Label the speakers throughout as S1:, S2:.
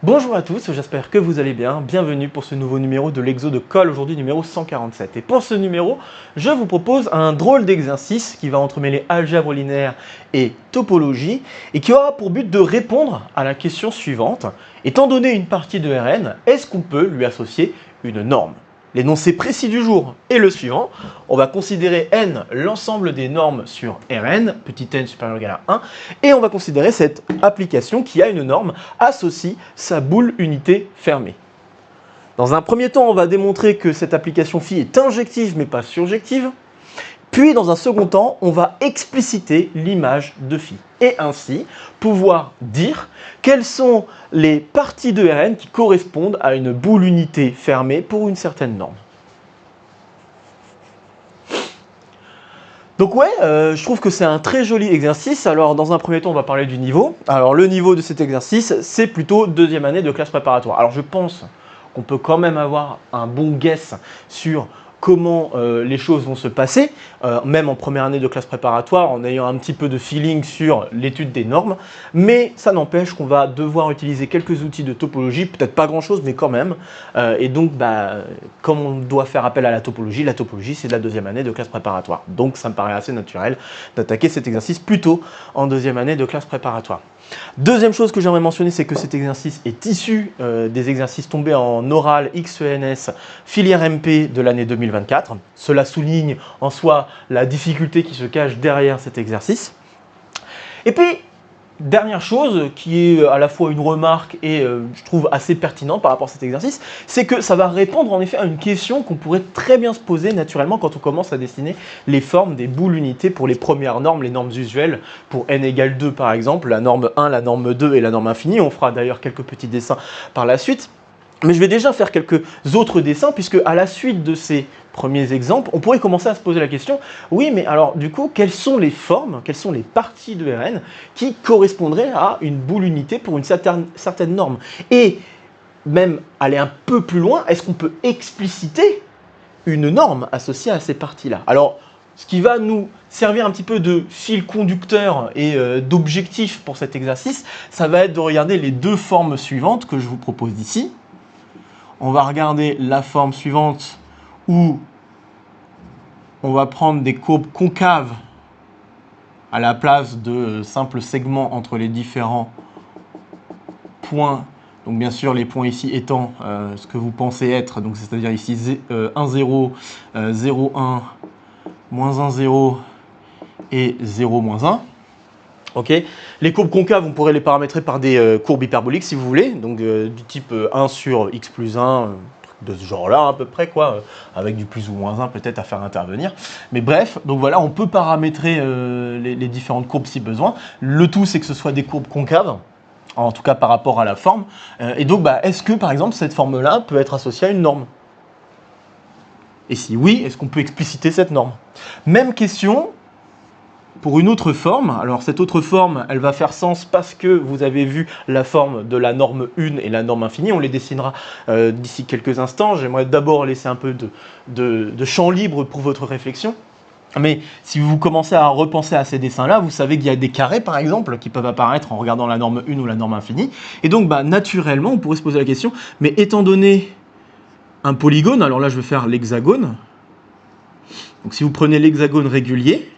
S1: Bonjour à tous, j'espère que vous allez bien. Bienvenue pour ce nouveau numéro de l'Exo de Colle, aujourd'hui numéro 147. Et pour ce numéro, je vous propose un drôle d'exercice qui va entremêler algèbre linéaire et topologie et qui aura pour but de répondre à la question suivante. Étant donné une partie de Rn, est-ce qu'on peut lui associer une norme ? L'énoncé précis du jour est le suivant. On va considérer n l'ensemble des normes sur Rn, petit n supérieur ou égal à 1, et on va considérer cette application qui a une norme associe sa boule unité fermée. Dans un premier temps, on va démontrer que cette application phi est injective mais pas surjective. Puis, dans un second temps, on va expliciter l'image de phi et ainsi pouvoir dire quelles sont les parties de Rn qui correspondent à une boule unité fermée pour une certaine norme. Donc ouais, je trouve que c'est un très joli exercice. Alors dans un premier temps, on va parler du niveau. Alors le niveau de cet exercice, c'est plutôt deuxième année de classe préparatoire. Alors je pense qu'on peut quand même avoir un bon guess sur comment les choses vont se passer, même en première année de classe préparatoire, en ayant un petit peu de feeling sur l'étude des normes. Mais ça n'empêche qu'on va devoir utiliser quelques outils de topologie, peut-être pas grand-chose, mais quand même. Et donc, comme on doit faire appel à la topologie c'est de la deuxième année de classe préparatoire. Donc, ça me paraît assez naturel d'attaquer cet exercice plutôt en deuxième année de classe préparatoire. Deuxième chose que j'aimerais mentionner, c'est que cet exercice est issu des exercices tombés en oral XENS filière MP de l'année 2024. Cela souligne en soi la difficulté qui se cache derrière cet exercice. Et puis, dernière chose qui est à la fois une remarque et je trouve assez pertinente par rapport à cet exercice, c'est que ça va répondre en effet à une question qu'on pourrait très bien se poser naturellement quand on commence à dessiner les formes des boules unités pour les premières normes, les normes usuelles pour n égale 2 par exemple, la norme 1, la norme 2 et la norme infinie. On fera d'ailleurs quelques petits dessins par la suite. Mais je vais déjà faire quelques autres dessins puisque à la suite de ces premiers exemples, on pourrait commencer à se poser la question, oui mais alors du coup, quelles sont les formes, quelles sont les parties de Rn qui correspondraient à une boule unité pour une certaine norme? Et même aller un peu plus loin, est-ce qu'on peut expliciter une norme associée à ces parties-là? Alors, ce qui va nous servir un petit peu de fil conducteur et d'objectif pour cet exercice, ça va être de regarder les deux formes suivantes que je vous propose ici. On va regarder la forme suivante où on va prendre des courbes concaves à la place de simples segments entre les différents points. Donc bien sûr, les points ici étant ce que vous pensez être, donc c'est-à-dire ici 1, 0, 0, 1, moins 1, 0 et 0, moins 1. Okay. Les courbes concaves, on pourrait les paramétrer par des courbes hyperboliques si vous voulez, donc du type 1 sur x plus 1, de ce genre-là à peu près, quoi, avec du plus ou moins 1 peut-être à faire intervenir. Mais bref, donc voilà, on peut paramétrer les différentes courbes si besoin. Le tout, c'est que ce soit des courbes concaves, en tout cas par rapport à la forme. Et donc, est-ce que par exemple cette forme-là peut être associée à une norme? Et si oui, est-ce qu'on peut expliciter cette norme? Même question pour une autre forme. Alors cette autre forme, elle va faire sens parce que vous avez vu la forme de la norme 1 et la norme infinie. On les dessinera d'ici quelques instants. J'aimerais d'abord laisser un peu de champ libre pour votre réflexion. Mais si vous commencez à repenser à ces dessins-là, vous savez qu'il y a des carrés, par exemple, qui peuvent apparaître en regardant la norme 1 ou la norme infinie. Et donc, naturellement, on pourrait se poser la question, mais étant donné un polygone, alors là, je vais faire l'hexagone. Donc, si vous prenez l'hexagone régulier,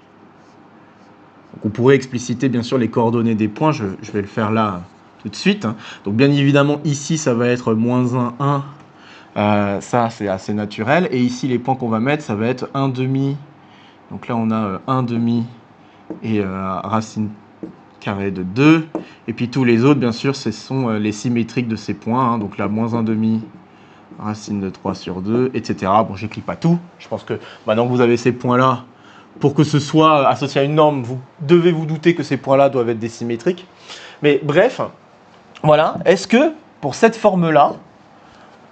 S1: on pourrait expliciter bien sûr les coordonnées des points, je vais le faire là tout de suite. Donc bien évidemment ici ça va être moins 1, 1, ça c'est assez naturel. Et ici les points qu'on va mettre ça va être 1 demi, donc là on a 1 demi et racine carrée de 2. Et puis tous les autres bien sûr ce sont les symétriques de ces points, donc là moins 1 demi, racine de 3 sur 2, etc. Bon j'écris pas tout, je pense que maintenant que vous avez ces points là, pour que ce soit associé à une norme, vous devez vous douter que ces points-là doivent être des symétriques. Mais bref, voilà. Est-ce que, pour cette forme-là,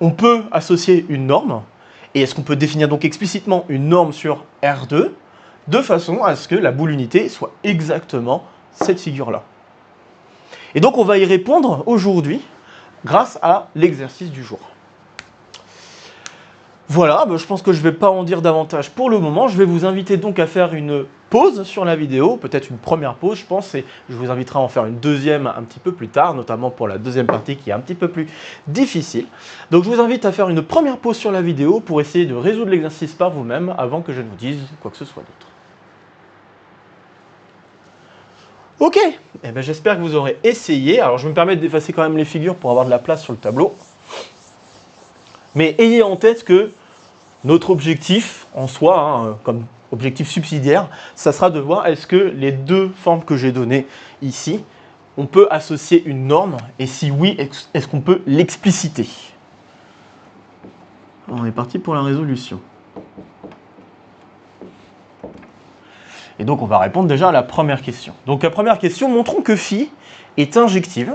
S1: on peut associer une norme? Et est-ce qu'on peut définir donc explicitement une norme sur R2 de façon à ce que la boule unité soit exactement cette figure-là? Et donc, on va y répondre aujourd'hui grâce à l'exercice du jour. Voilà, je pense que je ne vais pas en dire davantage pour le moment. Je vais vous inviter donc à faire une pause sur la vidéo, peut-être une première pause, je pense, et je vous inviterai à en faire une deuxième un petit peu plus tard, notamment pour la deuxième partie qui est un petit peu plus difficile. Donc je vous invite à faire une première pause sur la vidéo pour essayer de résoudre l'exercice par vous-même avant que je ne vous dise quoi que ce soit d'autre. Ok, j'espère que vous aurez essayé. Alors je me permets d'effacer quand même les figures pour avoir de la place sur le tableau. Mais ayez en tête que notre objectif en soi, comme objectif subsidiaire, ça sera de voir est-ce que les deux formes que j'ai données ici, on peut associer une norme, et si oui, est-ce qu'on peut l'expliciter? On est parti pour la résolution. Et donc on va répondre déjà à la première question. Donc la première question, montrons que phi est injective.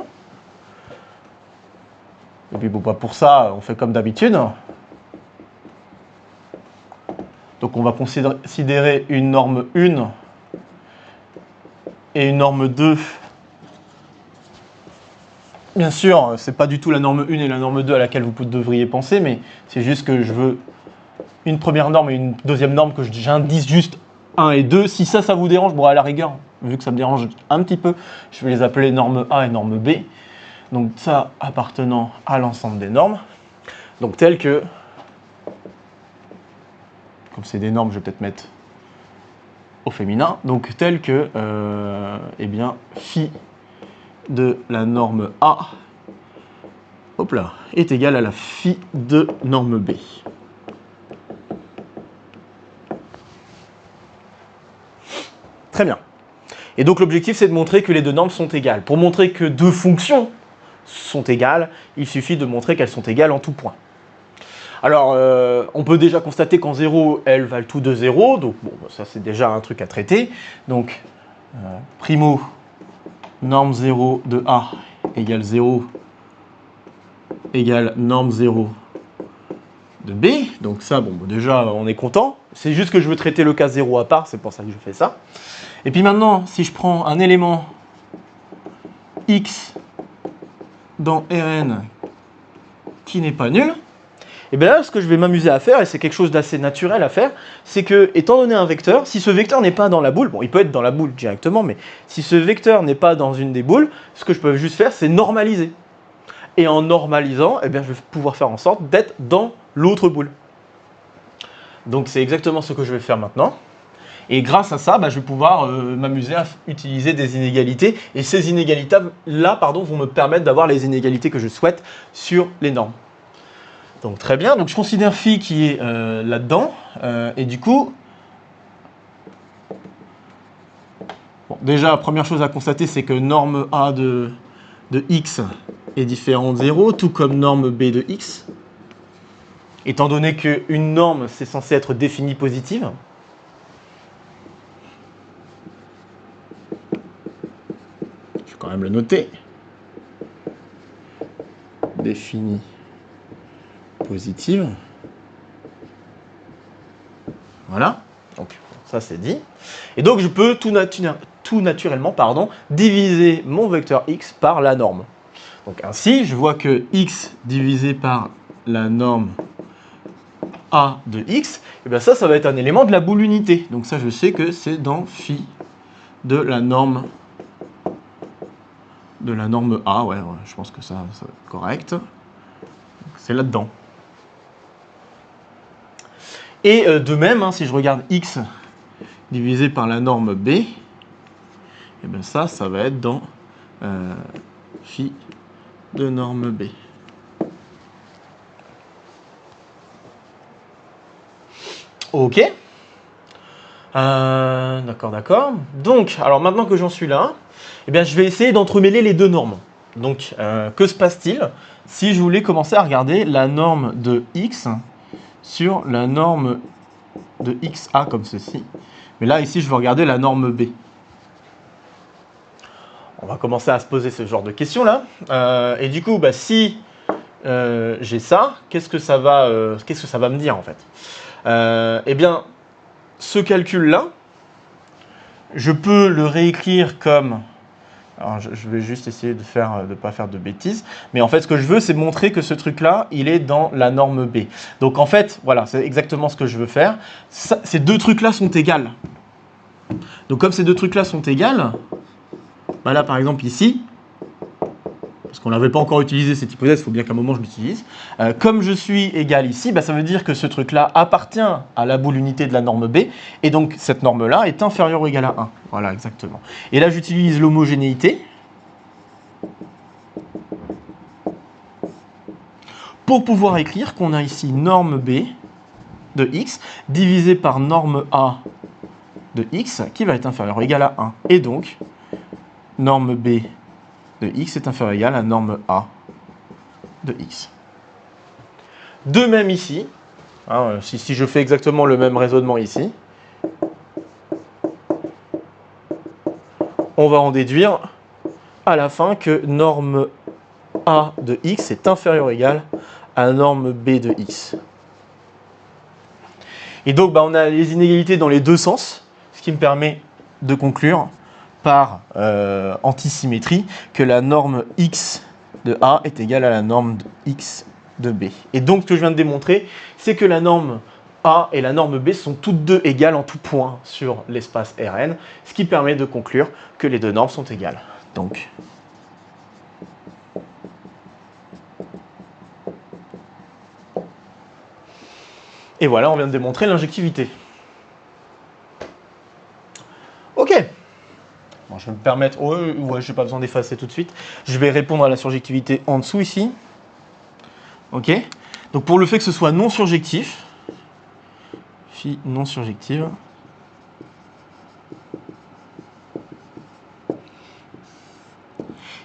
S1: Et puis pour ça, on fait comme d'habitude. Donc on va considérer une norme 1 et une norme 2. Bien sûr, ce n'est pas du tout la norme 1 et la norme 2 à laquelle vous devriez penser, mais c'est juste que je veux une première norme et une deuxième norme que j'indique juste 1 et 2. Si ça vous dérange, bon à la rigueur, vu que ça me dérange un petit peu, je vais les appeler norme A et norme B. Donc ça appartenant à l'ensemble des normes. Donc tel que, comme c'est des normes, je vais peut-être mettre au féminin, donc tel que, phi de la norme A, hop là, est égal à la phi de norme B. Très bien. Et donc l'objectif, c'est de montrer que les deux normes sont égales. Pour montrer que deux fonctions sont égales, il suffit de montrer qu'elles sont égales en tout point. Alors, on peut déjà constater qu'en 0, elles valent toutes de 0, donc bon, ça c'est déjà un truc à traiter. Donc, primo norme 0 de A égale 0 égale norme 0 de B. Donc ça, bon, déjà, on est content. C'est juste que je veux traiter le cas 0 à part, c'est pour ça que je fais ça. Et puis maintenant, si je prends un élément x dans Rn qui n'est pas nul, et bien là, ce que je vais m'amuser à faire, et c'est quelque chose d'assez naturel à faire, c'est que, étant donné un vecteur, si ce vecteur n'est pas dans la boule, bon, il peut être dans la boule directement, mais si ce vecteur n'est pas dans une des boules, ce que je peux juste faire, c'est normaliser. Et en normalisant, je vais pouvoir faire en sorte d'être dans l'autre boule. Donc c'est exactement ce que je vais faire maintenant. Et grâce à ça, je vais pouvoir m'amuser à utiliser des inégalités. Et ces inégalités-là, vont me permettre d'avoir les inégalités que je souhaite sur les normes. Donc très bien, donc je considère phi qui est là-dedans, et du coup, bon, déjà, première chose à constater, c'est que norme A de x est différente de 0, tout comme norme B de x, étant donné qu'une norme, c'est censé être définie positive. Je vais quand même le noter. Définie positive. Voilà, donc ça c'est dit. Et donc je peux tout naturellement diviser mon vecteur x par la norme. Donc ainsi, je vois que x divisé par la norme a de x, et ça va être un élément de la boule unité. Donc ça, je sais que c'est dans phi de la norme A. Ouais, je pense que ça va être correct. C'est là-dedans. Et de même, si je regarde x divisé par la norme b, et ça va être dans phi de norme b. Ok. D'accord. Donc, alors maintenant que j'en suis là, je vais essayer d'entremêler les deux normes. Donc, que se passe-t-il si je voulais commencer à regarder la norme de x sur la norme de xa comme ceci? Mais là, ici, je vais regarder la norme b. On va commencer à se poser ce genre de questions-là. Et du coup, si j'ai ça, qu'est-ce que ça va me dire, en fait? Ce calcul-là, je peux le réécrire comme Alors, je vais juste essayer de ne pas faire de bêtises. Mais en fait, ce que je veux, c'est montrer que ce truc-là, il est dans la norme B. Donc, en fait, voilà, c'est exactement ce que je veux faire. Ces deux trucs-là sont égales. Donc, comme ces deux trucs-là sont égales, bah là, par exemple, ici, parce qu'on n'avait pas encore utilisé cette hypothèse, il faut bien qu'à un moment je l'utilise. Comme je suis égal ici, bah, ça veut dire que ce truc-là appartient à la boule unité de la norme B, et donc cette norme-là est inférieure ou égale à 1. Voilà, exactement. Et là, j'utilise l'homogénéité pour pouvoir écrire qu'on a ici norme B de x divisé par norme A de x qui va être inférieure ou égale à 1. Et donc, norme B de x est inférieure ou égale à norme A de x. De même ici, hein, si je fais exactement le même raisonnement ici, on va en déduire à la fin que norme A de x est inférieure ou égale à norme B de x. Et donc on a les inégalités dans les deux sens, ce qui me permet de conclure par antisymétrie que la norme x de A est égale à la norme de x de B. Et donc, ce que je viens de démontrer, c'est que la norme A et la norme B sont toutes deux égales en tout point sur l'espace Rn, ce qui permet de conclure que les deux normes sont égales. Donc, et voilà, on vient de démontrer l'injectivité. Ok. Bon, je vais me permettre... ouais, je n'ai pas besoin d'effacer tout de suite. Je vais répondre à la surjectivité en dessous ici. Ok. Donc pour le fait que ce soit non surjectif, phi non surjective,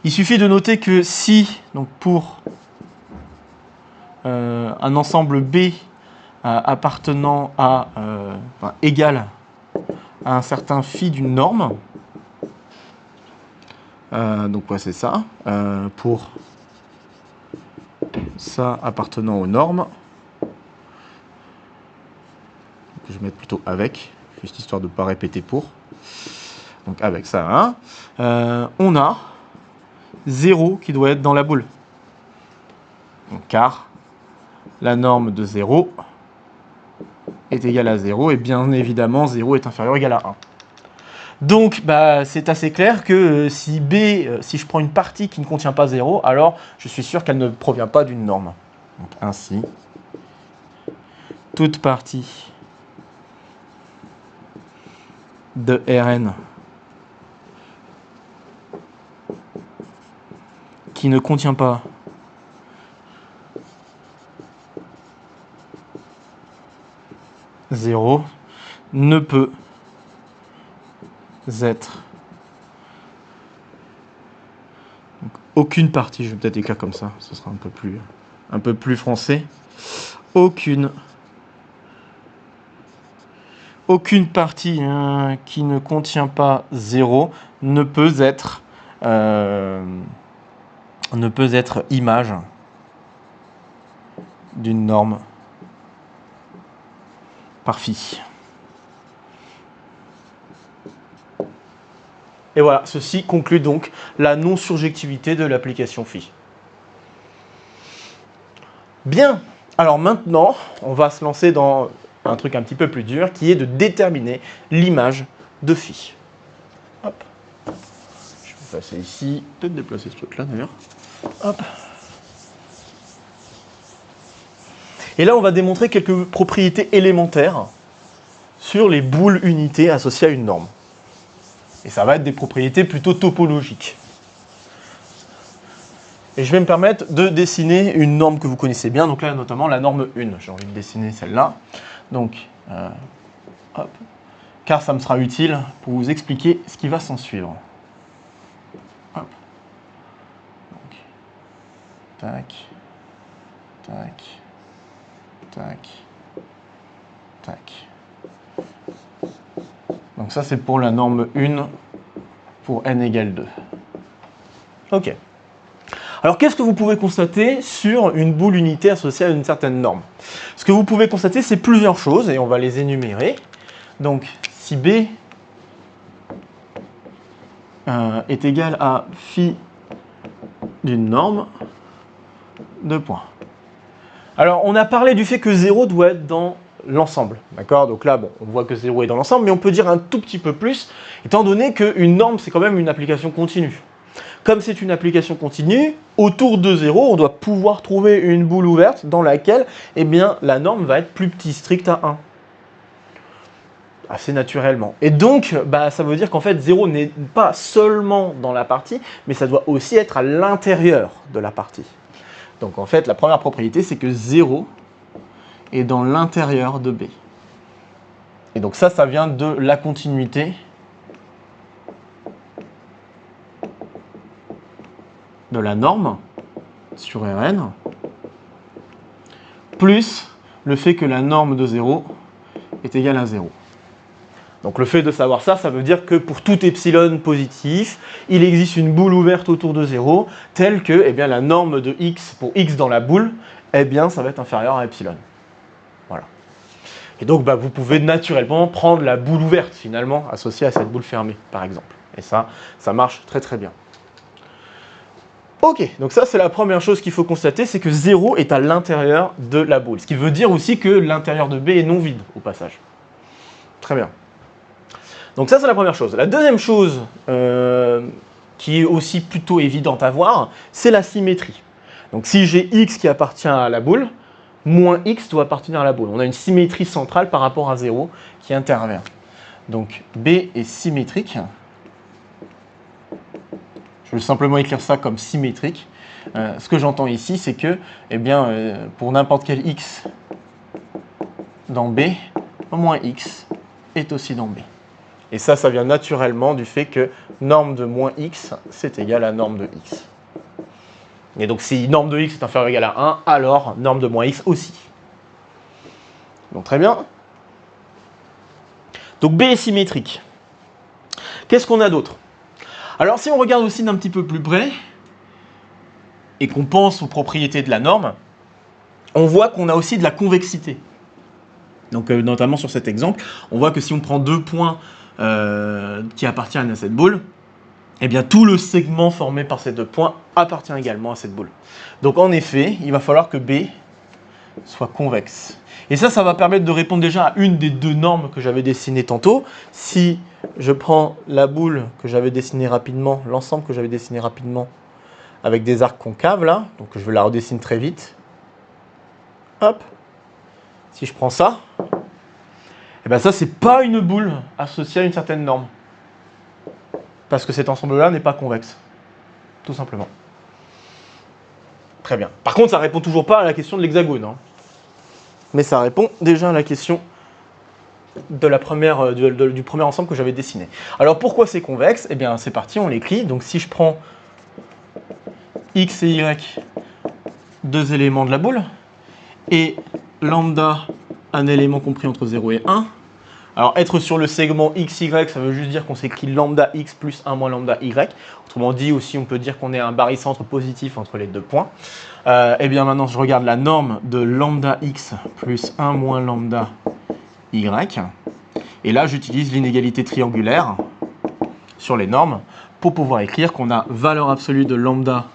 S1: il suffit de noter que si, donc pour un ensemble B appartenant à, égal à un certain phi d'une norme, donc ouais, c'est ça, pour ça appartenant aux normes, que je vais mettre plutôt avec, juste histoire de ne pas répéter pour, donc avec ça, hein, on a 0 qui doit être dans la boule, donc, car la norme de 0 est égale à 0, et bien évidemment 0 est inférieur ou égal à 1. Donc, c'est assez clair que si B, si je prends une partie qui ne contient pas 0, alors je suis sûr qu'elle ne provient pas d'une norme. Donc, ainsi, toute partie de Rn qui ne contient pas zéro ne peut être donc, aucune partie, je vais peut-être écrire comme ça, ce sera un peu plus français, aucune partie qui ne contient pas 0 ne peut être image d'une norme par phi. Et voilà, ceci conclut donc la non-surjectivité de l'application phi. Bien, alors maintenant, on va se lancer dans un truc un petit peu plus dur, qui est de déterminer l'image de phi. Hop. Je vais passer ici, peut-être déplacer ce truc-là d'ailleurs. Hop. Et là, on va démontrer quelques propriétés élémentaires sur les boules unités associées à une norme. Et ça va être des propriétés plutôt topologiques. Et je vais me permettre de dessiner une norme que vous connaissez bien, donc là notamment la norme 1. J'ai envie de dessiner celle-là. Donc, hop, car ça me sera utile pour vous expliquer ce qui va s'en suivre. Hop. Donc, tac, tac, tac, tac. Donc ça c'est pour la norme 1 pour n égale 2. Ok. Alors qu'est-ce que vous pouvez constater sur une boule unité associée à une certaine norme? Ce que vous pouvez constater, c'est plusieurs choses et on va les énumérer. Donc si B est égal à phi d'une norme de points. Alors, on a parlé du fait que 0 doit être dans l'ensemble, d'accord? Donc là, bon, on voit que 0 est dans l'ensemble, mais on peut dire un tout petit peu plus, étant donné qu'une norme, c'est quand même une application continue. Comme c'est une application continue, autour de 0, on doit pouvoir trouver une boule ouverte dans laquelle, eh bien, la norme va être plus petit, stricte à 1. Assez naturellement. Et donc, ça veut dire qu'en fait, 0 n'est pas seulement dans la partie, mais ça doit aussi être à l'intérieur de la partie. Donc en fait, la première propriété, c'est que 0 est dans l'intérieur de B. Et donc ça vient de la continuité de la norme sur Rn, plus le fait que la norme de 0 est égale à 0. Donc le fait de savoir ça, ça veut dire que pour tout epsilon positif, il existe une boule ouverte autour de 0, telle que la norme de x pour x dans la boule, ça va être inférieur à epsilon. Voilà. Et donc vous pouvez naturellement prendre la boule ouverte finalement associée à cette boule fermée, par exemple. Et ça marche très très bien. Ok, donc ça c'est la première chose qu'il faut constater, c'est que 0 est à l'intérieur de la boule. Ce qui veut dire aussi que l'intérieur de B est non vide au passage. Très bien. Donc ça c'est la première chose. La deuxième chose qui est aussi plutôt évidente à voir, c'est la symétrie. Donc si j'ai x qui appartient à la boule, moins x doit appartenir à la boule. On a une symétrie centrale par rapport à 0 qui intervient. Donc B est symétrique. Je vais simplement écrire ça comme symétrique. Ce que j'entends ici, c'est que pour n'importe quel x dans B, moins x est aussi dans B. Et ça vient naturellement du fait que norme de moins x, c'est égal à norme de x. Et donc si norme de x est inférieure ou égale à 1, alors norme de moins x aussi. Donc très bien. Donc B est symétrique. Qu'est-ce qu'on a d'autre? Alors si on regarde aussi d'un petit peu plus près, et qu'on pense aux propriétés de la norme, on voit qu'on a aussi de la convexité. Donc notamment sur cet exemple, on voit que si on prend deux points qui appartiennent à cette boule, tout le segment formé par ces deux points appartient également à cette boule. Donc en effet, il va falloir que B soit convexe. Et ça va permettre de répondre déjà à une des deux normes que j'avais dessinées tantôt. Si je prends la boule que j'avais dessinée rapidement, l'ensemble que j'avais dessiné rapidement, avec des arcs concaves là, donc je vais la redessiner très vite. Hop. Si je prends ça, ça c'est pas une boule associée à une certaine norme. Parce que cet ensemble-là n'est pas convexe. Tout simplement. Très bien. Par contre, ça répond toujours pas à la question de l'hexagone. Hein. Mais ça répond déjà à la question de la première, du premier ensemble que j'avais dessiné. Alors pourquoi c'est convexe? C'est parti, on l'écrit. Donc si je prends x et y, deux éléments de la boule, et lambda, un élément compris entre 0 et 1. Alors être sur le segment xy, ça veut juste dire qu'on s'écrit lambda x plus 1 moins lambda y. Autrement dit, aussi on peut dire qu'on est un barycentre positif entre les deux points. Maintenant je regarde la norme de lambda x plus 1 moins lambda y. Et là j'utilise l'inégalité triangulaire sur les normes pour pouvoir écrire qu'on a valeur absolue de lambda,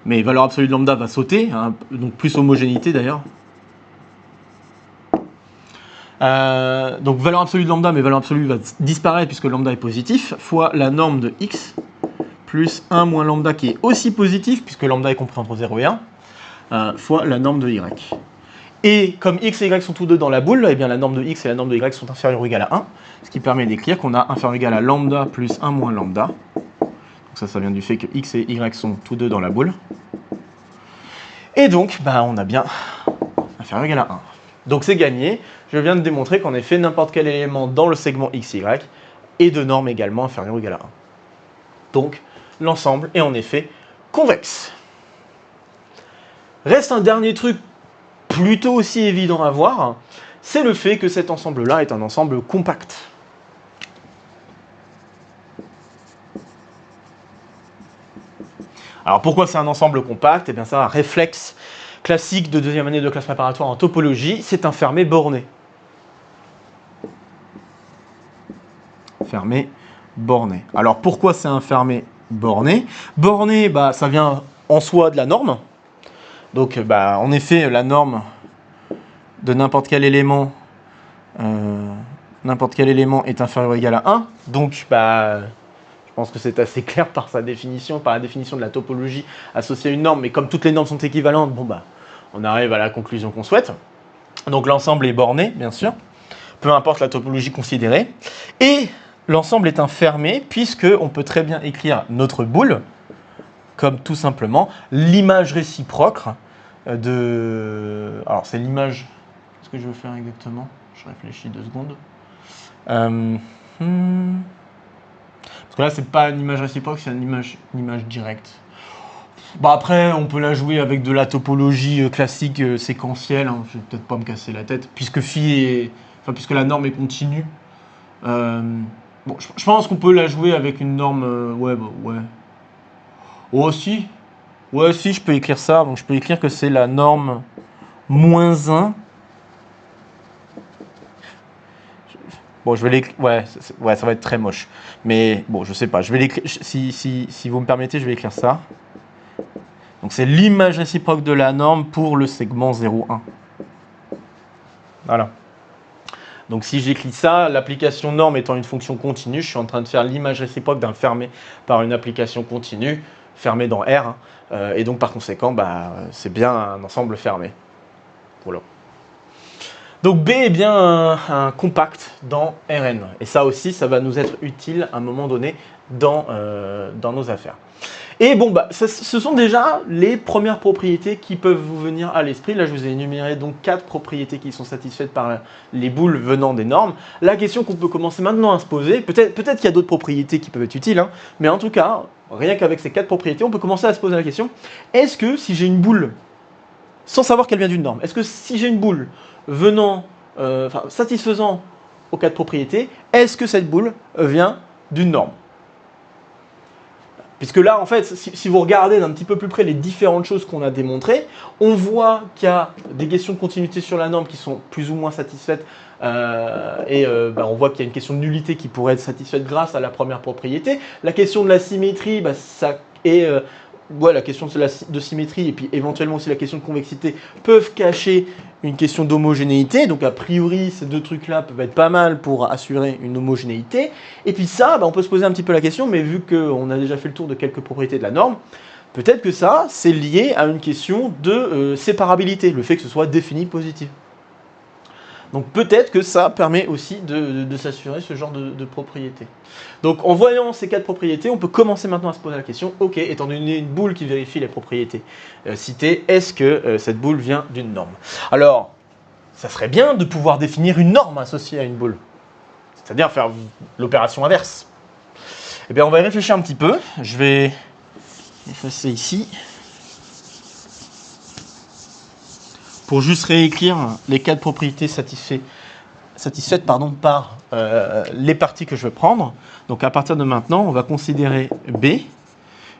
S1: mais valeur absolue de lambda va sauter, hein, donc plus homogénéité d'ailleurs. Donc valeur absolue de lambda, mais valeur absolue va disparaître puisque lambda est positif, fois la norme de x, plus 1 moins lambda qui est aussi positif, puisque lambda est compris entre 0 et 1, fois la norme de y. Et comme x et y sont tous deux dans la boule, la norme de x et la norme de y sont inférieures ou égales à 1, ce qui permet d'écrire qu'on a inférieur ou égal à lambda plus 1 moins lambda. Donc ça vient du fait que x et y sont tous deux dans la boule. Et donc, on a bien inférieur ou égal à 1. Donc c'est gagné. Je viens de démontrer qu'en effet, n'importe quel élément dans le segment xy est de norme également inférieure ou égale à 1. Donc, l'ensemble est en effet convexe. Reste un dernier truc plutôt aussi évident à voir, c'est le fait que cet ensemble-là est un ensemble compact. Alors pourquoi c'est un ensemble compact? Ça, un réflexe classique de deuxième année de classe préparatoire en topologie, c'est un fermé borné. Fermé borné. Alors pourquoi c'est un fermé borné? Borné, bah, ça vient en soi de la norme. Donc bah, en effet, la norme de n'importe quel élément est inférieur ou égal à 1. Donc bah, je pense que c'est assez clair par sa définition, par la définition de la topologie associée à une norme. Mais comme toutes les normes sont équivalentes, bon bah, on arrive à la conclusion qu'on souhaite. Donc l'ensemble est borné, bien sûr, peu importe la topologie considérée. Et l'ensemble est un fermé, puisqu'on peut très bien écrire notre boule comme tout simplement l'image réciproque de... Alors c'est l'image... Qu'est-ce que je veux faire exactement? Je réfléchis 2 secondes. Parce que là, c'est pas une image réciproque, c'est une image directe. Bah après, on peut la jouer avec de la topologie classique séquentielle. Hein. Je vais peut-être pas me casser la tête, puisque puisque la norme est continue. Bon, je pense qu'on peut la jouer avec une norme. Ouais. Oh si. Ouais, si, je peux écrire ça. Donc je peux écrire que c'est la norme moins 1. Bon, je vais l'écrire. Ouais, ça va être très moche. Mais bon, je sais pas. Je vais l'écrire. Si vous me permettez, je vais écrire ça. Donc c'est l'image réciproque de la norme pour le segment 0,1. Voilà. Donc si j'écris ça, l'application norme étant une fonction continue, je suis en train de faire l'image réciproque d'un fermé par une application continue, fermé dans R. Et donc par conséquent, bah, c'est bien un ensemble fermé. Voilà. Donc B est bien un compact dans Rn. Et ça aussi, ça va nous être utile à un moment donné dans nos affaires. Et bon, bah, ce sont déjà les premières propriétés qui peuvent vous venir à l'esprit. Là, je vous ai énuméré donc 4 propriétés qui sont satisfaites par les boules venant des normes. La question qu'on peut commencer maintenant à se poser, peut-être qu'il y a d'autres propriétés qui peuvent être utiles, hein, mais en tout cas, rien qu'avec ces 4 propriétés, on peut commencer à se poser la question, est-ce que si j'ai une boule, sans savoir qu'elle vient d'une norme, est-ce que si j'ai une boule venant, satisfaisant aux 4 propriétés, est-ce que cette boule vient d'une norme? Puisque là, en fait, si vous regardez d'un petit peu plus près les différentes choses qu'on a démontrées, on voit qu'il y a des questions de continuité sur la norme qui sont plus ou moins satisfaites. On voit qu'il y a une question de nullité qui pourrait être satisfaite grâce à la première propriété. La question de la symétrie, bah, ça est... la question de symétrie et puis éventuellement aussi la question de convexité peuvent cacher une question d'homogénéité. Donc a priori, ces deux trucs-là peuvent être pas mal pour assurer une homogénéité. Et puis ça, bah, on peut se poser un petit peu la question, mais vu qu'on a déjà fait le tour de quelques propriétés de la norme, peut-être que ça, c'est lié à une question de séparabilité, le fait que ce soit défini positif. Donc peut-être que ça permet aussi de s'assurer ce genre de propriété. Donc en voyant ces 4 propriétés, on peut commencer maintenant à se poser la question, ok, étant donné une boule qui vérifie les propriétés citées, est-ce que cette boule vient d'une norme? Alors, ça serait bien de pouvoir définir une norme associée à une boule, c'est-à-dire faire l'opération inverse. Eh bien, on va y réfléchir un petit peu. Je vais effacer ici. Pour juste réécrire les 4 propriétés satisfaites par les parties que je vais prendre. Donc à partir de maintenant, on va considérer B,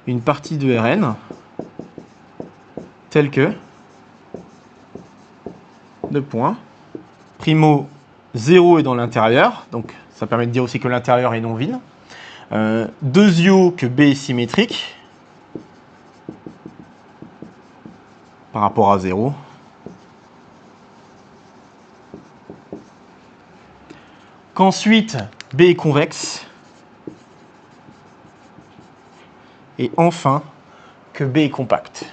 S1: une partie de Rn, telle que, primo 0 est dans l'intérieur, donc ça permet de dire aussi que l'intérieur est non vide. Deuxio, que B est symétrique, par rapport à 0. Qu'ensuite, B est convexe. Et enfin, que B est compact.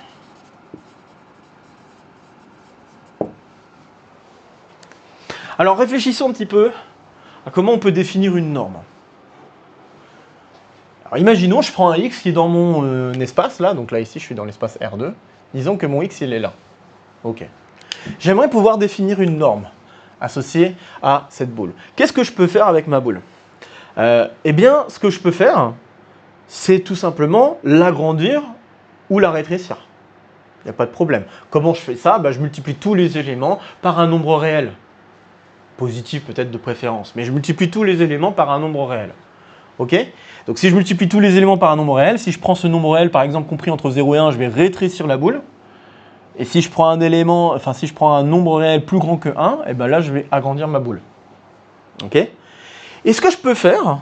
S1: Alors réfléchissons un petit peu à comment on peut définir une norme. Alors imaginons, je prends un X qui est dans mon espace, là, donc là ici je suis dans l'espace R2. Disons que mon X il est là. Ok. J'aimerais pouvoir définir une norme associée à cette boule. Qu'est-ce que je peux faire avec ma boule? Eh bien, ce que je peux faire, c'est tout simplement l'agrandir ou la rétrécir. Il n'y a pas de problème. Comment je fais ça? Bah, je multiplie tous les éléments par un nombre réel. Positif peut-être de préférence, mais je multiplie tous les éléments par un nombre réel. Ok? Donc si je multiplie tous les éléments par un nombre réel, si je prends ce nombre réel par exemple compris entre 0 et 1, je vais rétrécir la boule. Et si je prends un nombre réel plus grand que 1, et ben là je vais agrandir ma boule. Ok? Et ce que je peux faire,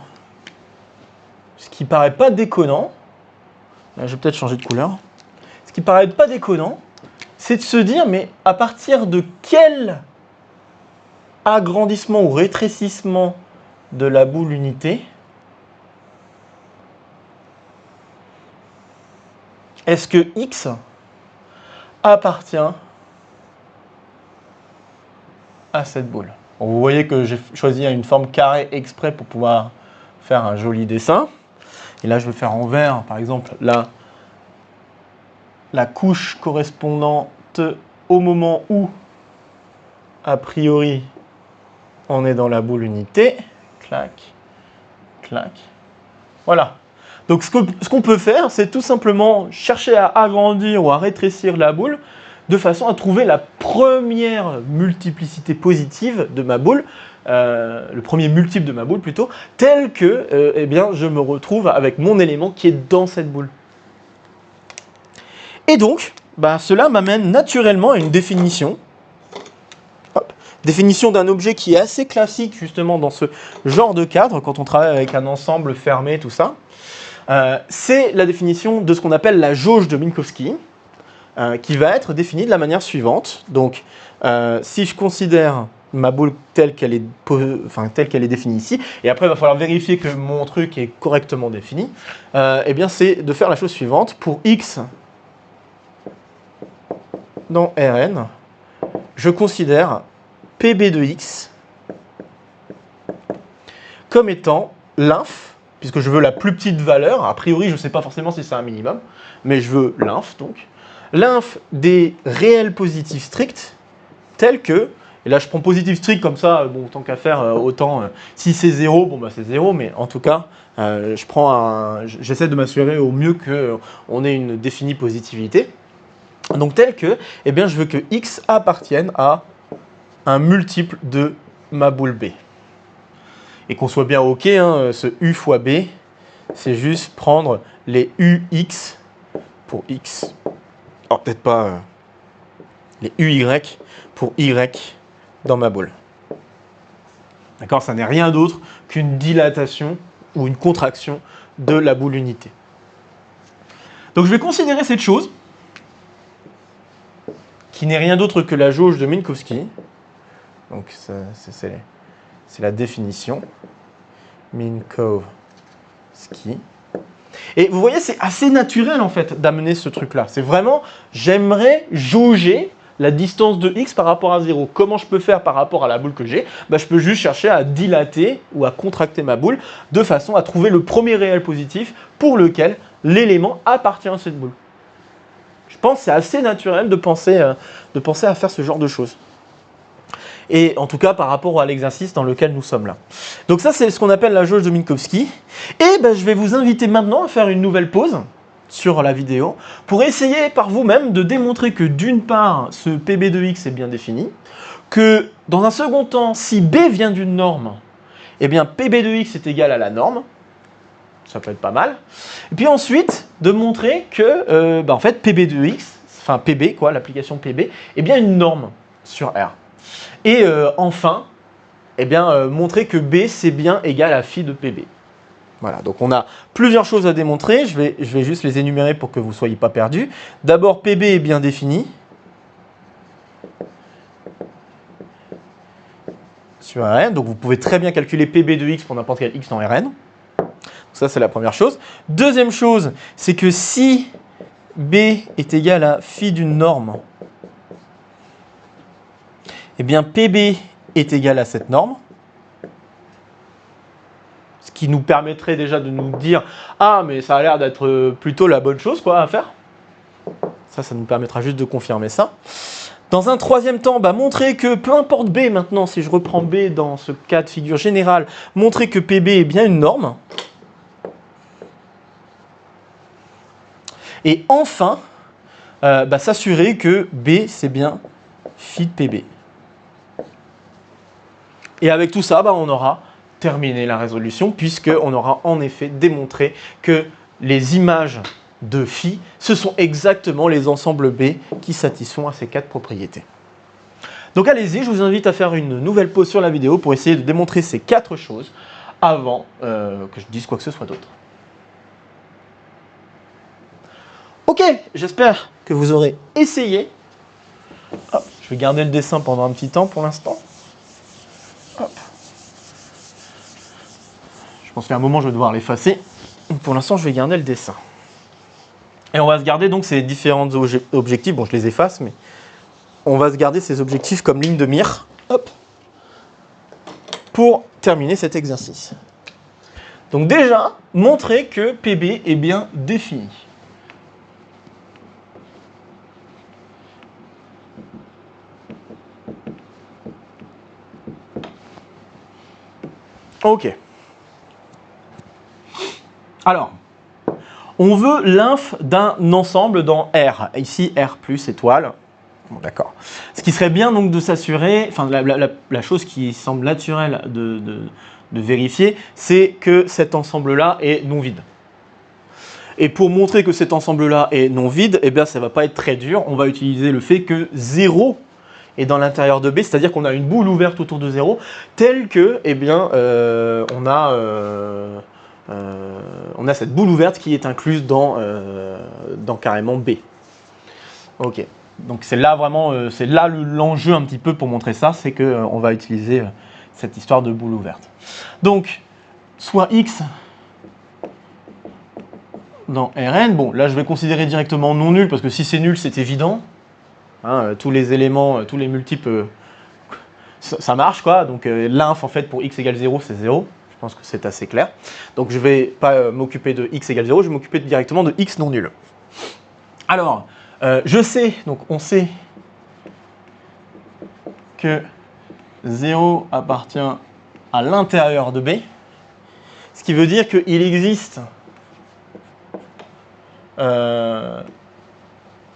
S1: ce qui paraît pas déconnant, là, je vais peut-être changer de couleur, ce qui paraît pas déconnant, c'est de se dire, mais à partir de quel agrandissement ou rétrécissement de la boule unité est-ce que X appartient à cette boule? Bon, vous voyez que j'ai choisi une forme carrée exprès pour pouvoir faire un joli dessin. Et là, je vais faire en vert, par exemple, la couche correspondante au moment où, a priori, on est dans la boule unité. Clac, clac. Voilà. Donc, ce qu'on peut faire, c'est tout simplement chercher à agrandir ou à rétrécir la boule de façon à trouver la première multiplicité positive de ma boule, le premier multiple de ma boule plutôt, tel que eh bien, je me retrouve avec mon élément qui est dans cette boule. Et donc, cela m'amène naturellement à une définition. Hop. Définition d'un objet qui est assez classique justement dans ce genre de cadre, quand on travaille avec un ensemble fermé, tout ça. C'est la définition de ce qu'on appelle la jauge de Minkowski, qui va être définie de la manière suivante. Donc, si je considère ma boule telle qu'elle est définie ici, et après il va falloir vérifier que mon truc est correctement défini, eh bien c'est de faire la chose suivante. Pour x dans Rn, je considère Pb de x comme étant l'inf, puisque je veux la plus petite valeur. A priori, je ne sais pas forcément si c'est un minimum, mais je veux l'inf, donc. L'inf des réels positifs stricts, tels que, et là je prends positif strict comme ça, bon, tant qu'à faire, autant, si c'est 0, bon c'est 0, mais en tout cas, j'essaie de m'assurer au mieux qu'on ait une définie positivité. Donc tel que, eh bien je veux que x appartienne à un multiple de ma boule B. Et qu'on soit bien OK, hein, ce U fois B, c'est juste prendre les UX pour X. Alors peut-être pas les UY pour Y dans ma boule. D'accord? Ça n'est rien d'autre qu'une dilatation ou une contraction de la boule unité. Donc je vais considérer cette chose, qui n'est rien d'autre que la jauge de Minkowski. Donc c'est la définition. Minkowski. Et vous voyez, c'est assez naturel en fait d'amener ce truc-là. C'est vraiment, j'aimerais jauger la distance de x par rapport à 0. Comment je peux faire par rapport à la boule que j'ai? Je peux juste chercher à dilater ou à contracter ma boule de façon à trouver le premier réel positif pour lequel l'élément appartient à cette boule. Je pense que c'est assez naturel de penser à faire ce genre de choses. Et en tout cas par rapport à l'exercice dans lequel nous sommes là. Donc ça, c'est ce qu'on appelle la jauge de Minkowski. Et je vais vous inviter maintenant à faire une nouvelle pause sur la vidéo pour essayer par vous-même de démontrer que d'une part, ce Pb de x est bien défini, que dans un second temps, si B vient d'une norme, eh bien Pb de x est égal à la norme. Ça peut être pas mal. Et puis ensuite, de montrer que en fait, Pb de x, enfin Pb, quoi, l'application Pb, est bien une norme sur R. Et enfin, montrer que B, c'est bien égal à phi de Pb. Voilà, donc on a plusieurs choses à démontrer. Je vais juste les énumérer pour que vous ne soyez pas perdus. D'abord, Pb est bien défini sur Rn. Donc vous pouvez très bien calculer Pb de x pour n'importe quel x dans Rn. Ça, c'est la première chose. Deuxième chose, c'est que si B est égal à phi d'une norme, eh bien Pb est égal à cette norme. Ce qui nous permettrait déjà de nous dire « Ah, mais ça a l'air d'être plutôt la bonne chose quoi, à faire. » Ça nous permettra juste de confirmer ça. Dans un troisième temps, montrer que, peu importe B maintenant, si je reprends B dans ce cas de figure général, montrer que Pb est bien une norme. Et enfin, s'assurer que B, c'est bien phi de Pb. Et avec tout ça, on aura terminé la résolution, puisqu'on aura en effet démontré que les images de phi, ce sont exactement les ensembles B qui satisfont à ces quatre propriétés. Donc allez-y, je vous invite à faire une nouvelle pause sur la vidéo pour essayer de démontrer ces quatre choses avant que je dise quoi que ce soit d'autre. Ok, j'espère que vous aurez essayé. Hop, je vais garder le dessin pendant un petit temps pour l'instant. Hop. Je pense qu'à un moment, je vais devoir l'effacer. Pour l'instant, je vais garder le dessin. Et on va se garder donc ces différents objectifs. Bon, je les efface, mais on va se garder ces objectifs comme ligne de mire. Hop. Pour terminer cet exercice. Donc déjà, montrer que PB est bien défini. Ok. Alors, on veut l'inf d'un ensemble dans R. Ici, R plus étoile. Bon, d'accord. Ce qui serait bien donc de s'assurer, enfin la chose qui semble naturelle de vérifier, c'est que cet ensemble-là est non vide. Et pour montrer que cet ensemble-là est non vide, eh bien ça ne va pas être très dur. On va utiliser le fait que 0 est dans l'intérieur de B, c'est-à-dire qu'on a une boule ouverte autour de 0, telle que, eh bien, on a cette boule ouverte qui est incluse dans carrément B. Ok. Donc c'est là vraiment, c'est là l'enjeu un petit peu pour montrer ça, c'est qu'on va utiliser cette histoire de boule ouverte. Donc, soit X dans Rn, bon là je vais considérer directement non nul, parce que si c'est nul c'est évident. Hein, tous les éléments, tous les multiples, ça marche quoi. Donc l'inf en fait pour x égale 0 c'est 0. Je pense que c'est assez clair. Donc je ne vais pas m'occuper de x égale 0, je vais m'occuper directement de x non nul. Alors, je sais, donc on sait que 0 appartient à l'intérieur de B, ce qui veut dire qu'il existe,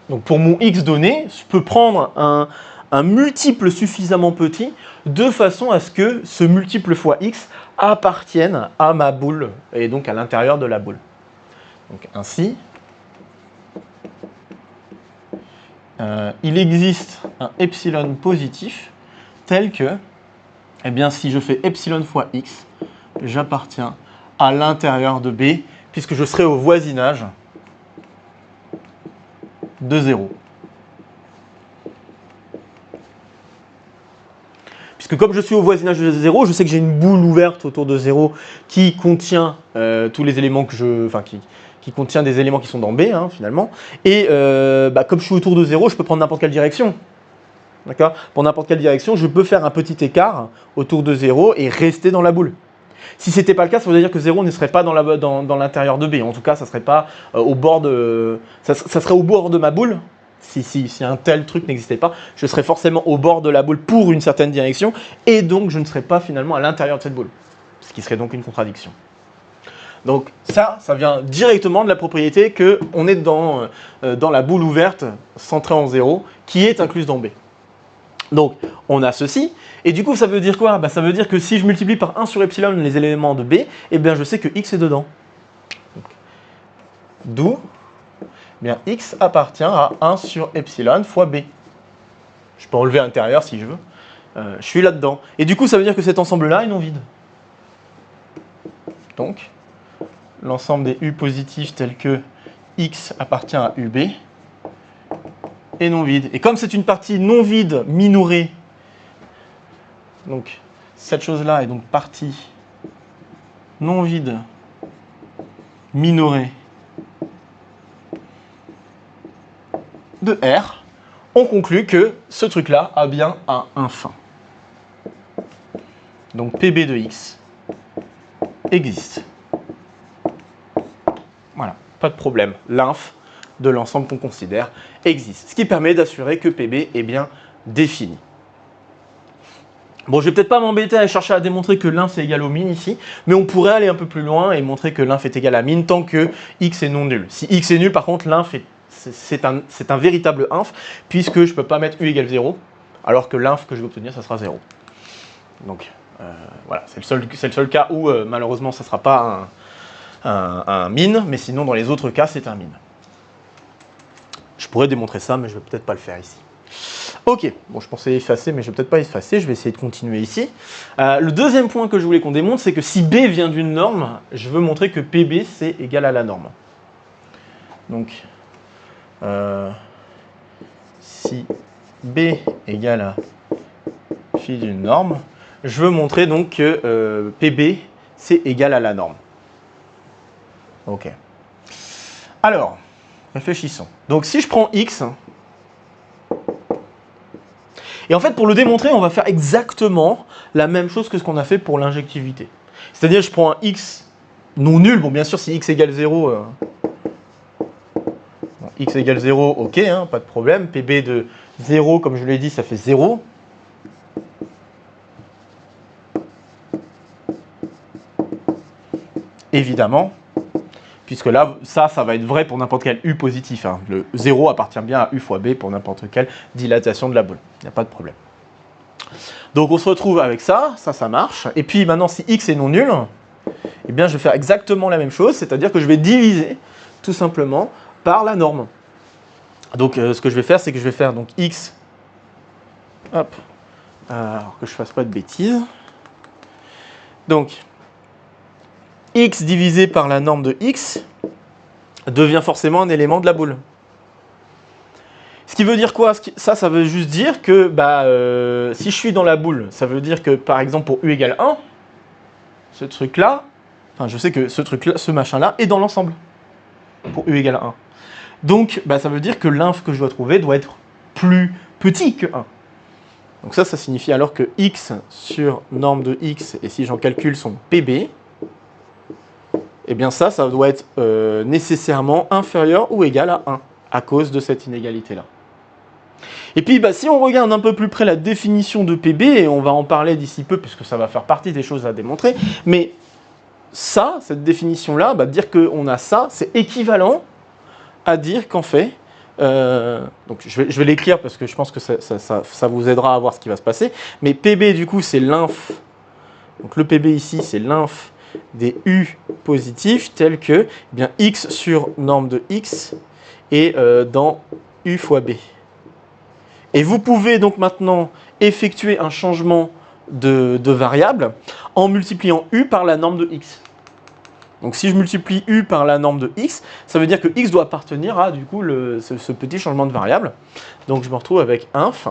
S1: donc pour mon x donné, je peux prendre un multiple suffisamment petit de façon à ce que ce multiple fois x appartienne à ma boule, et donc à l'intérieur de la boule. Donc ainsi, il existe un epsilon positif tel que, eh bien, si je fais epsilon fois x, j'appartiens à l'intérieur de B, puisque je serai au voisinage de 0. Puisque comme je suis au voisinage de 0, je sais que j'ai une boule ouverte autour de 0 qui contient tous les éléments que je... Enfin, qui contient des éléments qui sont dans B, hein, finalement. Et comme je suis autour de 0, je peux prendre n'importe quelle direction. D'accord ? Pour n'importe quelle direction, je peux faire un petit écart autour de 0 et rester dans la boule. Si ce n'était pas le cas, ça veut dire que 0 ne serait pas dans l'intérieur de B. En tout cas, ça serait pas au bord de... Ça serait au bord de ma boule. Si un tel truc n'existait pas, je serais forcément au bord de la boule pour une certaine direction, et donc je ne serais pas finalement à l'intérieur de cette boule. Ce qui serait donc une contradiction. Donc ça vient directement de la propriété qu'on est dans la boule ouverte centrée en 0, qui est incluse dans B. Donc, on a ceci, et du coup, ça veut dire quoi ? Ça veut dire que si je multiplie par 1 sur epsilon les éléments de B, eh bien, je sais que x est dedans. D'où, x appartient à 1 sur epsilon fois B. Je peux enlever à l'intérieur si je veux. Je suis là-dedans. Et du coup, ça veut dire que cet ensemble-là est non vide. Donc, l'ensemble des U positifs tels que x appartient à UB est non vide. Et comme c'est une partie non vide minorée, donc cette chose-là est donc partie non vide minorée de R, on conclut que ce truc-là a bien un infin. Donc PB de x existe. Voilà, pas de problème. L'inf de l'ensemble qu'on considère existe. Ce qui permet d'assurer que PB est bien défini. Bon, je vais peut-être pas m'embêter à chercher à démontrer que l'inf est égal au min ici, mais on pourrait aller un peu plus loin et montrer que l'inf est égal à min tant que x est non nul. Si x est nul, par contre, l'inf c'est un véritable inf, puisque je ne peux pas mettre u égale 0, alors que l'inf que je vais obtenir, ça sera 0. Donc, voilà, c'est le seul cas où, malheureusement, ça ne sera pas un min, mais sinon, dans les autres cas, c'est un min. Je pourrais démontrer ça, mais je ne vais peut-être pas le faire ici. Ok, bon, je pensais effacer, mais je ne vais peut-être pas effacer, je vais essayer de continuer ici. Le deuxième point que je voulais qu'on démontre, c'est que si B vient d'une norme, je veux montrer que PB, c'est égal à la norme. Donc, si B égale à phi d'une norme, je veux montrer donc que PB, c'est égal à la norme. Ok. Alors, réfléchissons. Donc si je prends X, et en fait pour le démontrer, on va faire exactement la même chose que ce qu'on a fait pour l'injectivité. C'est-à-dire je prends un X non nul, bon bien sûr si X égale 0, X égale 0, ok, hein, pas de problème. PB de 0, comme je l'ai dit, ça fait 0. Évidemment, puisque là, ça va être vrai pour n'importe quel U positif. Hein. Le 0 appartient bien à U fois B pour n'importe quelle dilatation de la boule. Il n'y a pas de problème. Donc on se retrouve avec ça marche. Et puis maintenant, si X est non nul, eh bien je vais faire exactement la même chose, c'est-à-dire que je vais diviser tout simplement par la norme. Donc ce que je vais faire, c'est que je vais faire donc X, hop, alors que je ne fasse pas de bêtises. Donc, X divisé par la norme de X devient forcément un élément de la boule. Ce qui veut dire quoi? Ça veut juste dire que si je suis dans la boule, ça veut dire que par exemple pour U égale 1, ce truc-là, enfin je sais que ce truc-là, ce machin-là est dans l'ensemble pour U égale 1. Donc ça veut dire que l'inf que je dois trouver doit être plus petit que 1. Donc ça signifie alors que X sur norme de X, et si j'en calcule son PB, eh bien ça doit être nécessairement inférieur ou égal à 1, à cause de cette inégalité-là. Et puis si on regarde un peu plus près la définition de PB, et on va en parler d'ici peu, puisque ça va faire partie des choses à démontrer, mais ça, cette définition-là, dire qu'on a ça, c'est équivalent à dire qu'en fait, donc je vais l'écrire parce que je pense que ça vous aidera à voir ce qui va se passer, mais PB du coup c'est l'inf, donc le PB ici c'est l'inf des U positifs tels que X sur norme de X est dans U fois B. Et vous pouvez donc maintenant effectuer un changement de variable en multipliant U par la norme de X. Donc si je multiplie U par la norme de X, ça veut dire que X doit appartenir à du coup ce petit changement de variable. Donc je me retrouve avec inf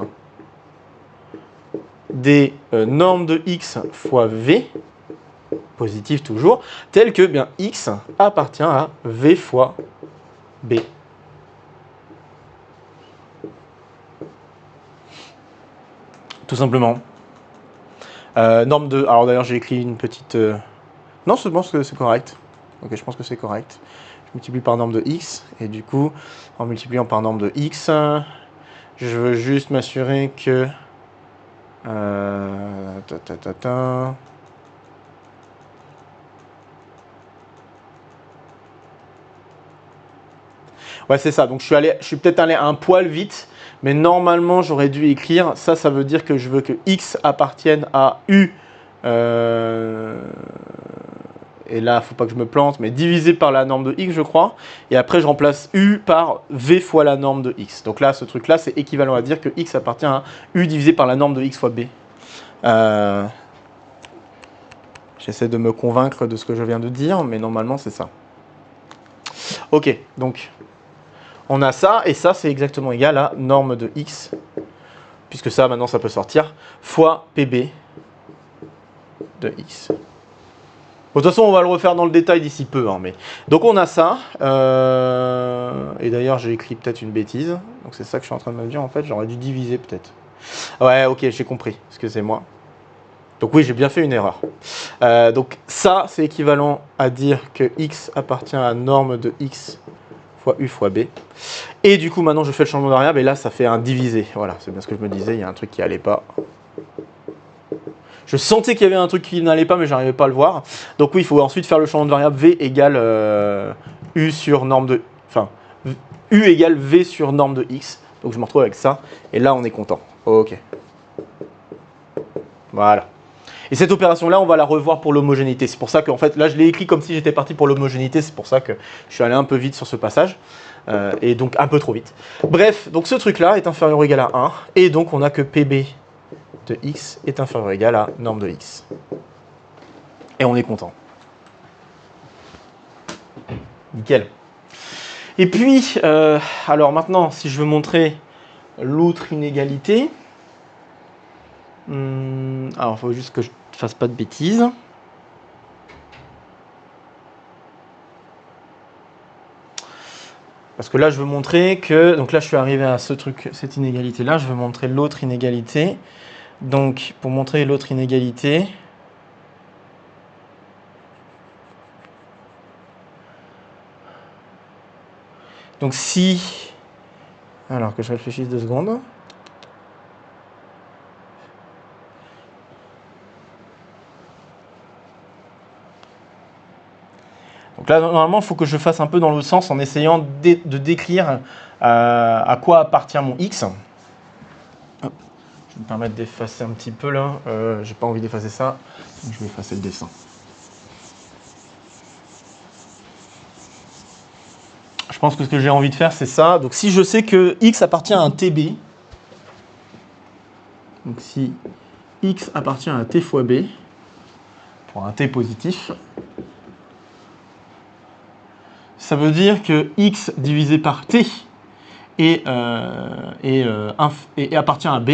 S1: des normes de X fois V, positif toujours, tel que X appartient à V fois B. Tout simplement. Norme de... Alors d'ailleurs j'ai écrit une petite... Non, je pense que c'est correct. Ok, je pense que c'est correct. Je multiplie par norme de X, et du coup, en multipliant par norme de X, je veux juste m'assurer que... Ouais, c'est ça. Donc je suis peut-être allé un poil vite, mais normalement j'aurais dû écrire ça. Ça veut dire que je veux que X appartienne à U. Et là, il ne faut pas que je me plante, mais divisé par la norme de X, je crois. Et après, je remplace U par V fois la norme de X. Donc là, ce truc-là, c'est équivalent à dire que X appartient à U divisé par la norme de X fois B. J'essaie de me convaincre de ce que je viens de dire, mais normalement, c'est ça. Ok, donc, on a ça, et ça, c'est exactement égal à norme de X, puisque ça, maintenant, ça peut sortir, fois PB de X. Bon, de toute façon, on va le refaire dans le détail d'ici peu. Hein, mais... Donc, on a ça. Et d'ailleurs, j'ai écrit peut-être une bêtise. Donc, c'est ça que je suis en train de me dire. En fait, j'aurais dû diviser peut-être. Ouais, ok, j'ai compris. Excusez-moi. Donc, oui, j'ai bien fait une erreur. Donc, ça, c'est équivalent à dire que X appartient à norme de X fois U fois B. Et du coup, maintenant, je fais le changement de variable. Et là, ça fait un divisé. Voilà, c'est bien ce que je me disais. Il y a un truc qui n'allait pas. Je sentais qu'il y avait un truc qui n'allait pas, mais je n'arrivais pas à le voir. Donc oui, il faut ensuite faire le changement de variable V égale U sur norme de... Enfin, U égale V sur norme de X. Donc je me retrouve avec ça. Et là, on est content. Ok. Voilà. Et cette opération-là, on va la revoir pour l'homogénéité. C'est pour ça qu'en fait, là, je l'ai écrit comme si j'étais parti pour l'homogénéité. C'est pour ça que je suis allé un peu vite sur ce passage. Et donc un peu trop vite. Bref, donc ce truc-là est inférieur ou égal à 1. Et donc, on n'a que PB de X est inférieur ou égal à norme de X. Et on est content. Nickel. Et puis, alors maintenant, si je veux montrer l'autre inégalité, alors il faut juste que je ne fasse pas de bêtises. Parce que là, je veux montrer que... Donc là, je suis arrivé à ce truc, cette inégalité-là. Je veux montrer l'autre inégalité. Donc, pour montrer l'autre inégalité... Donc si... Alors que je réfléchisse 2 secondes. Donc là, normalement, il faut que je fasse un peu dans l'autre sens en essayant de décrire à quoi appartient mon x. Hop. Je vais me permettre d'effacer un petit peu là. J'ai pas envie d'effacer ça. Donc je vais effacer le dessin. Je pense que ce que j'ai envie de faire, c'est ça. Donc si je sais que x appartient à un tb, donc si x appartient à t fois b, pour un t positif, ça veut dire que x divisé par t appartient à b,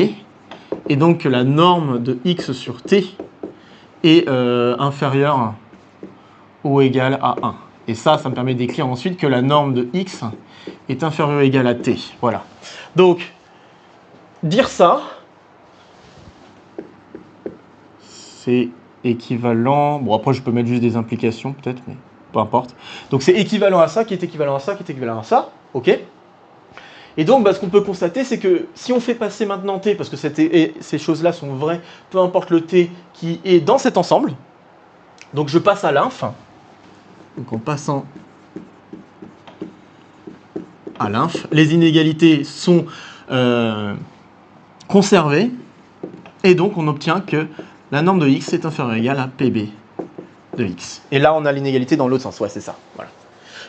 S1: et donc que la norme de x sur t est inférieure ou égale à 1. Et ça me permet d'écrire ensuite que la norme de x est inférieure ou égale à t. Voilà. Donc, dire ça, c'est équivalent... Bon, après, je peux mettre juste des implications, peut-être, mais peu importe. Donc, c'est équivalent à ça, qui est équivalent à ça, qui est équivalent à ça. OK ? Et donc, ce qu'on peut constater, c'est que si on fait passer maintenant t, parce que ces choses-là sont vraies, peu importe le t qui est dans cet ensemble, donc je passe à l'inf. Donc en passant à l'inf, les inégalités sont conservées, et donc on obtient que la norme de x est inférieure ou égale à pb de x. Et là, on a l'inégalité dans l'autre sens. Ouais, c'est ça. Voilà.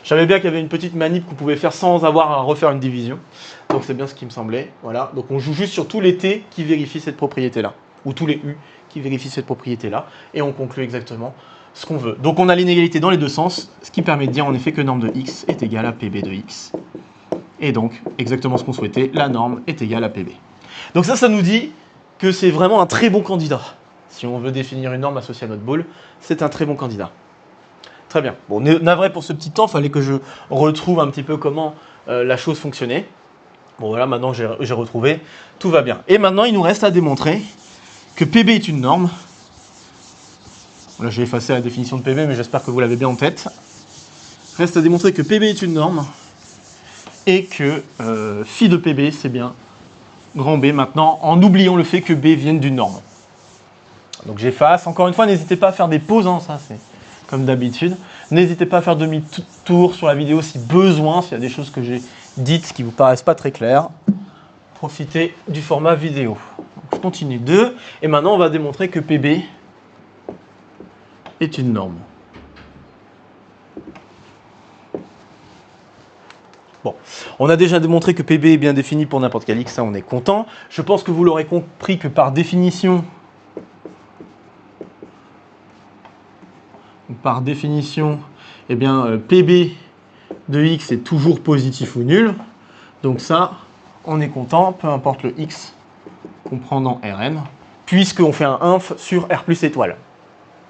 S1: Je savais bien qu'il y avait une petite manip qu'on pouvait faire sans avoir à refaire une division. Donc c'est bien ce qui me semblait. Voilà. Donc on joue juste sur tous les t qui vérifient cette propriété-là, ou tous les u qui vérifient cette propriété-là, et on conclut exactement ce qu'on veut. Donc on a l'inégalité dans les deux sens, ce qui permet de dire en effet que norme de x est égale à pb de x. Et donc, exactement ce qu'on souhaitait, la norme est égale à pb. Donc ça nous dit que c'est vraiment un très bon candidat. Si on veut définir une norme associée à notre boule, c'est un très bon candidat. Très bien. Bon, navré pour ce petit temps, il fallait que je retrouve un petit peu comment la chose fonctionnait. Bon voilà, maintenant j'ai retrouvé, tout va bien. Et maintenant, il nous reste à démontrer que pb est une norme. Là, j'ai effacé la définition de pb, mais j'espère que vous l'avez bien en tête. Reste à démontrer que pb est une norme et que phi de pb, c'est bien grand B maintenant, en oubliant le fait que b vienne d'une norme. Donc j'efface. Encore une fois, n'hésitez pas à faire des pauses, hein, ça c'est comme d'habitude. N'hésitez pas à faire demi-tour sur la vidéo si besoin, s'il y a des choses que j'ai dites qui ne vous paraissent pas très claires. Profitez du format vidéo. Donc, je continue 2, et maintenant on va démontrer que pb est une norme. Bon, on a déjà démontré que pb est bien défini pour n'importe quel x, ça on est content. Je pense que vous l'aurez compris que par définition, eh bien, pb de x est toujours positif ou nul. Donc ça, on est content, peu importe le x qu'on prend dans Rn, puisqu'on fait un inf sur R plus étoile.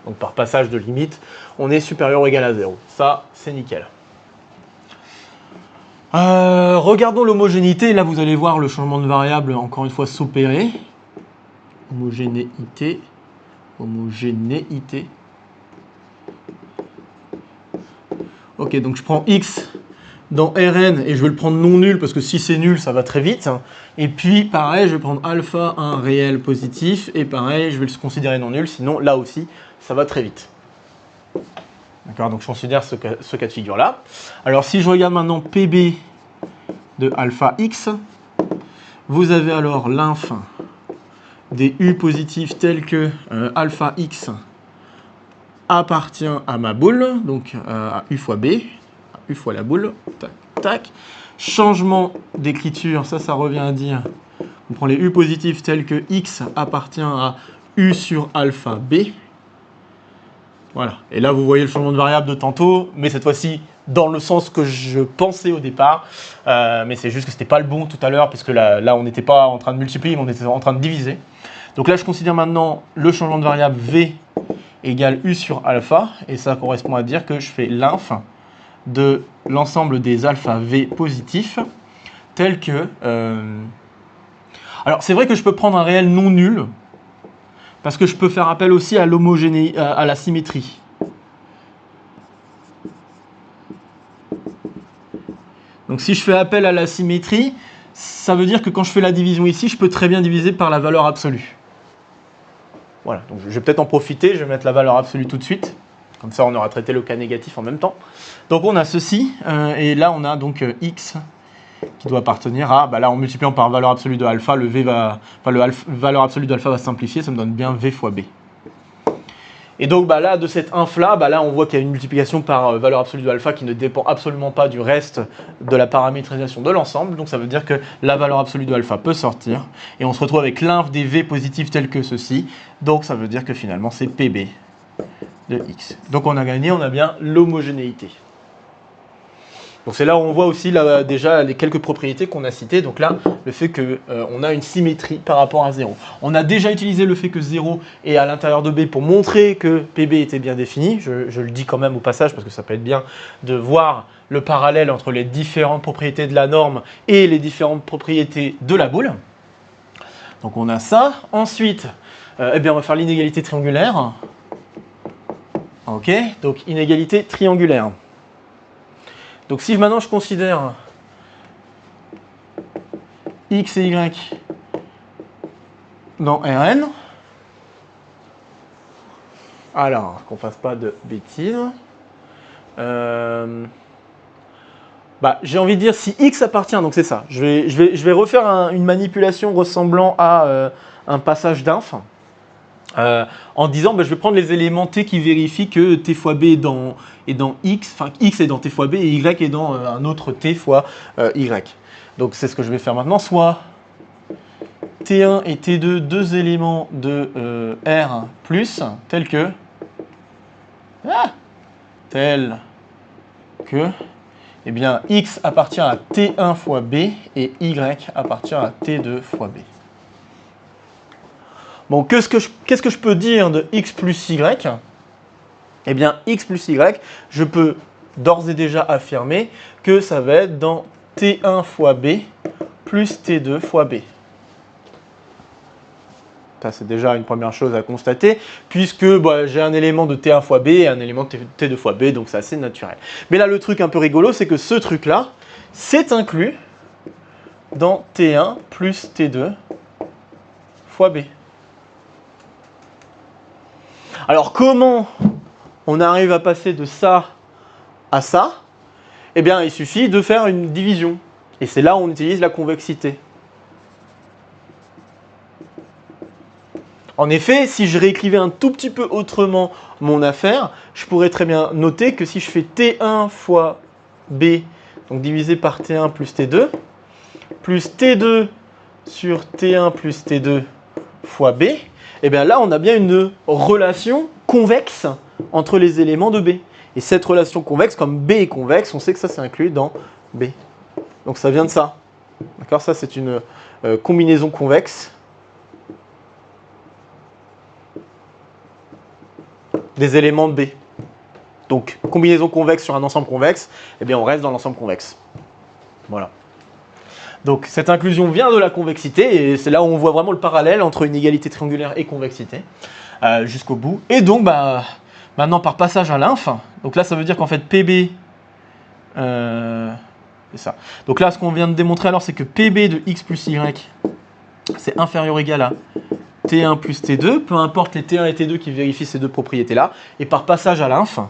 S1: Donc par passage de limite, on est supérieur ou égal à 0. Ça, c'est nickel. Regardons l'homogénéité. Là, vous allez voir le changement de variable, encore une fois, s'opérer. Homogénéité. Ok, donc je prends x dans Rn et je vais le prendre non nul parce que si c'est nul, ça va très vite. Et puis, pareil, je vais prendre alpha un réel positif et pareil, je vais le considérer non nul, sinon là aussi, ça va très vite. D'accord, donc je considère ce cas de figure-là. Alors, si je regarde maintenant pb de alpha x, vous avez alors l'inf des u positifs tels que alpha x appartient à ma boule, donc à u fois b, à u fois la boule, tac, tac. Changement d'écriture, ça revient à dire, on prend les u positifs tels que x appartient à u sur alpha b. Voilà, et là vous voyez le changement de variable de tantôt, mais cette fois-ci dans le sens que je pensais au départ, mais c'est juste que c'était pas le bon tout à l'heure, puisque là on n'était pas en train de multiplier, mais on était en train de diviser. Donc là je considère maintenant le changement de variable V égale U sur alpha, et ça correspond à dire que je fais l'inf de l'ensemble des alpha V positifs, tel que... Alors c'est vrai que je peux prendre un réel non nul, parce que je peux faire appel aussi à l'homogénéité, à la symétrie. Donc si je fais appel à la symétrie, ça veut dire que quand je fais la division ici, je peux très bien diviser par la valeur absolue. Voilà, donc je vais peut-être en profiter, je vais mettre la valeur absolue tout de suite. Comme ça, on aura traité le cas négatif en même temps. Donc on a ceci, et là on a donc x qui doit appartenir à, là en multipliant par valeur absolue de alpha, valeur absolue de alpha va simplifier, ça me donne bien v fois b. Et donc là, de cette inf-là, là on voit qu'il y a une multiplication par valeur absolue de alpha qui ne dépend absolument pas du reste de la paramétrisation de l'ensemble. Donc ça veut dire que la valeur absolue de alpha peut sortir. Et on se retrouve avec l'inf des v positifs tels que ceci. Donc ça veut dire que finalement c'est pb de x. Donc on a gagné, on a bien l'homogénéité. Donc c'est là où on voit aussi déjà les quelques propriétés qu'on a citées. Donc là, le fait qu'on a une symétrie par rapport à 0. On a déjà utilisé le fait que 0 est à l'intérieur de B pour montrer que PB était bien défini. Je le dis quand même au passage parce que ça peut être bien de voir le parallèle entre les différentes propriétés de la norme et les différentes propriétés de la boule. Donc on a ça. Ensuite, on va faire l'inégalité triangulaire. Ok, donc inégalité triangulaire. Donc si maintenant je considère x et y dans Rn, alors qu'on ne fasse pas de bêtises, j'ai envie de dire si x appartient, donc c'est ça, je vais refaire une manipulation ressemblant à un passage d'inf. En disant je vais prendre les éléments t qui vérifient que t fois b est dans x, enfin x est dans t fois b et y est dans un autre t fois y. Donc c'est ce que je vais faire maintenant, soit t1 et t2, deux éléments de R plus, tels que x appartient à t1 fois b et y appartient à t2 fois b. Bon, qu'est-ce que je peux dire de x plus y? Eh bien, x plus y, je peux d'ores et déjà affirmer que ça va être dans t1 fois b plus t2 fois b. Ça, c'est déjà une première chose à constater, puisque j'ai un élément de t1 fois b et un élément de t2 fois b, donc c'est assez naturel. Mais là, le truc un peu rigolo, c'est que ce truc-là, c'est inclus dans t1 plus t2 fois b. Alors, comment on arrive à passer de ça à ça? Eh bien, il suffit de faire une division. Et c'est là où on utilise la convexité. En effet, si je réécrivais un tout petit peu autrement mon affaire, je pourrais très bien noter que si je fais T1 fois B, donc divisé par T1 plus T2, plus T2 sur T1 plus T2 fois B, et bien là, on a bien une relation convexe entre les éléments de B. Et cette relation convexe, comme B est convexe, on sait que ça c'est inclus dans B. Donc ça vient de ça. D'accord? Ça c'est une combinaison convexe des éléments de B. Donc combinaison convexe sur un ensemble convexe, eh bien on reste dans l'ensemble convexe. Voilà. Donc cette inclusion vient de la convexité et c'est là où on voit vraiment le parallèle entre inégalité triangulaire et convexité jusqu'au bout. Et donc maintenant par passage à l'inf, donc là ça veut dire qu'en fait PB, c'est ça. Donc là ce qu'on vient de démontrer alors c'est que PB de x plus y c'est inférieur ou égal à T1 plus T2, peu importe les T1 et T2 qui vérifient ces deux propriétés là. Et par passage à l'inf,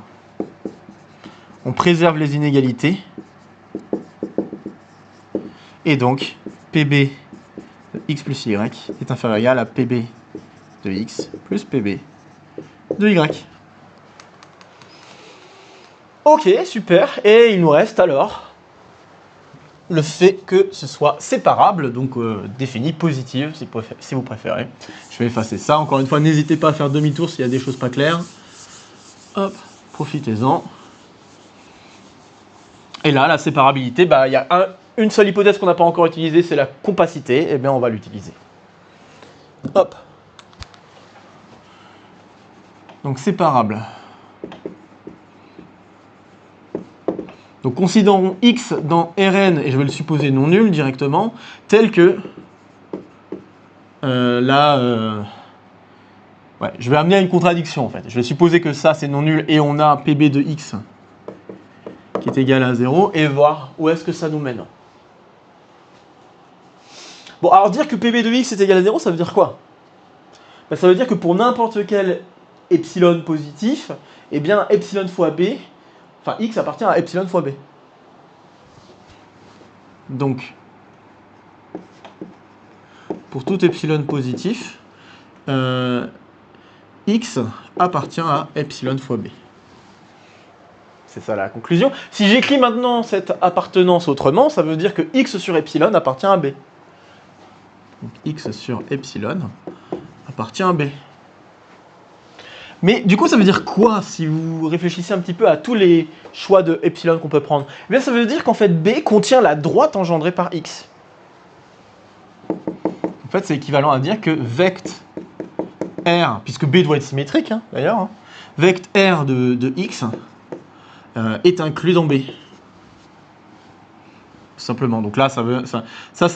S1: on préserve les inégalités. Et donc, PB de x plus y est inférieur ou égal à PB de x plus PB de y. Ok, super. Et il nous reste alors le fait que ce soit séparable, donc défini positive si vous préférez. Je vais effacer ça. Encore une fois, n'hésitez pas à faire demi-tour s'il y a des choses pas claires. Hop, profitez-en. Et là, la séparabilité, bah, il y a une seule hypothèse qu'on n'a pas encore utilisée, c'est la compacité. Eh bien, on va l'utiliser. Hop. Donc, séparable. Donc, considérons x dans Rn, et je vais le supposer non nul directement, tel que ouais, je vais amener à une contradiction en fait. Je vais supposer que ça c'est non nul et on a pb de x qui est égal à 0 et voir où est-ce que ça nous mène. Bon, alors dire que pb de x est égal à 0, ça veut dire quoi? Ben, ça veut dire que pour n'importe quel epsilon positif, eh bien epsilon fois b, enfin x appartient à epsilon fois b. Donc, pour tout epsilon positif, x appartient à epsilon fois b. C'est ça la conclusion. Si j'écris maintenant cette appartenance autrement, ça veut dire que x sur epsilon appartient à b. Donc x sur epsilon appartient à b. Mais du coup, ça veut dire quoi si vous réfléchissez un petit peu à tous les choix de epsilon qu'on peut prendre? Eh bien, ça veut dire qu'en fait, b contient la droite engendrée par x. En fait, c'est équivalent à dire que vect r, puisque b doit être symétrique hein, d'ailleurs, hein, vect r de x est inclus dans b. Simplement. Donc là, ça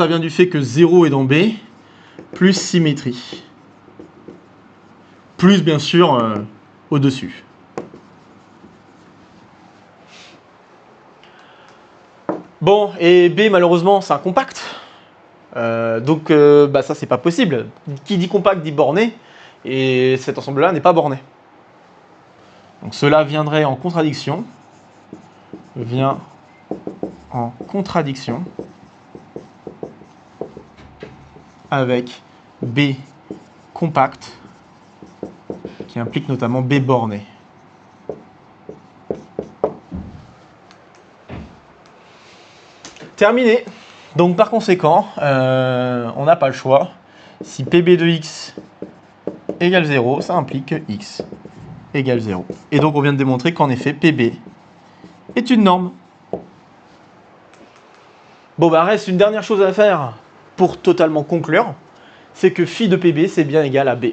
S1: vient du fait que 0 est dans b, plus symétrie. Plus, bien sûr, au-dessus. Bon, et b, malheureusement, c'est un compact. Donc, bah, ça, c'est pas possible. Qui dit compact dit borné, et cet ensemble-là n'est pas borné. Donc, cela viendrait en contradiction. Vient en contradiction avec B compact, qui implique notamment B borné. Terminé. Donc par conséquent, on n'a pas le choix. Si PB de x égale 0, ça implique que x égale 0. Et donc on vient de démontrer qu'en effet, PB est une norme. Bon, bah reste une dernière chose à faire pour totalement conclure, c'est que phi de PB, c'est bien égal à B.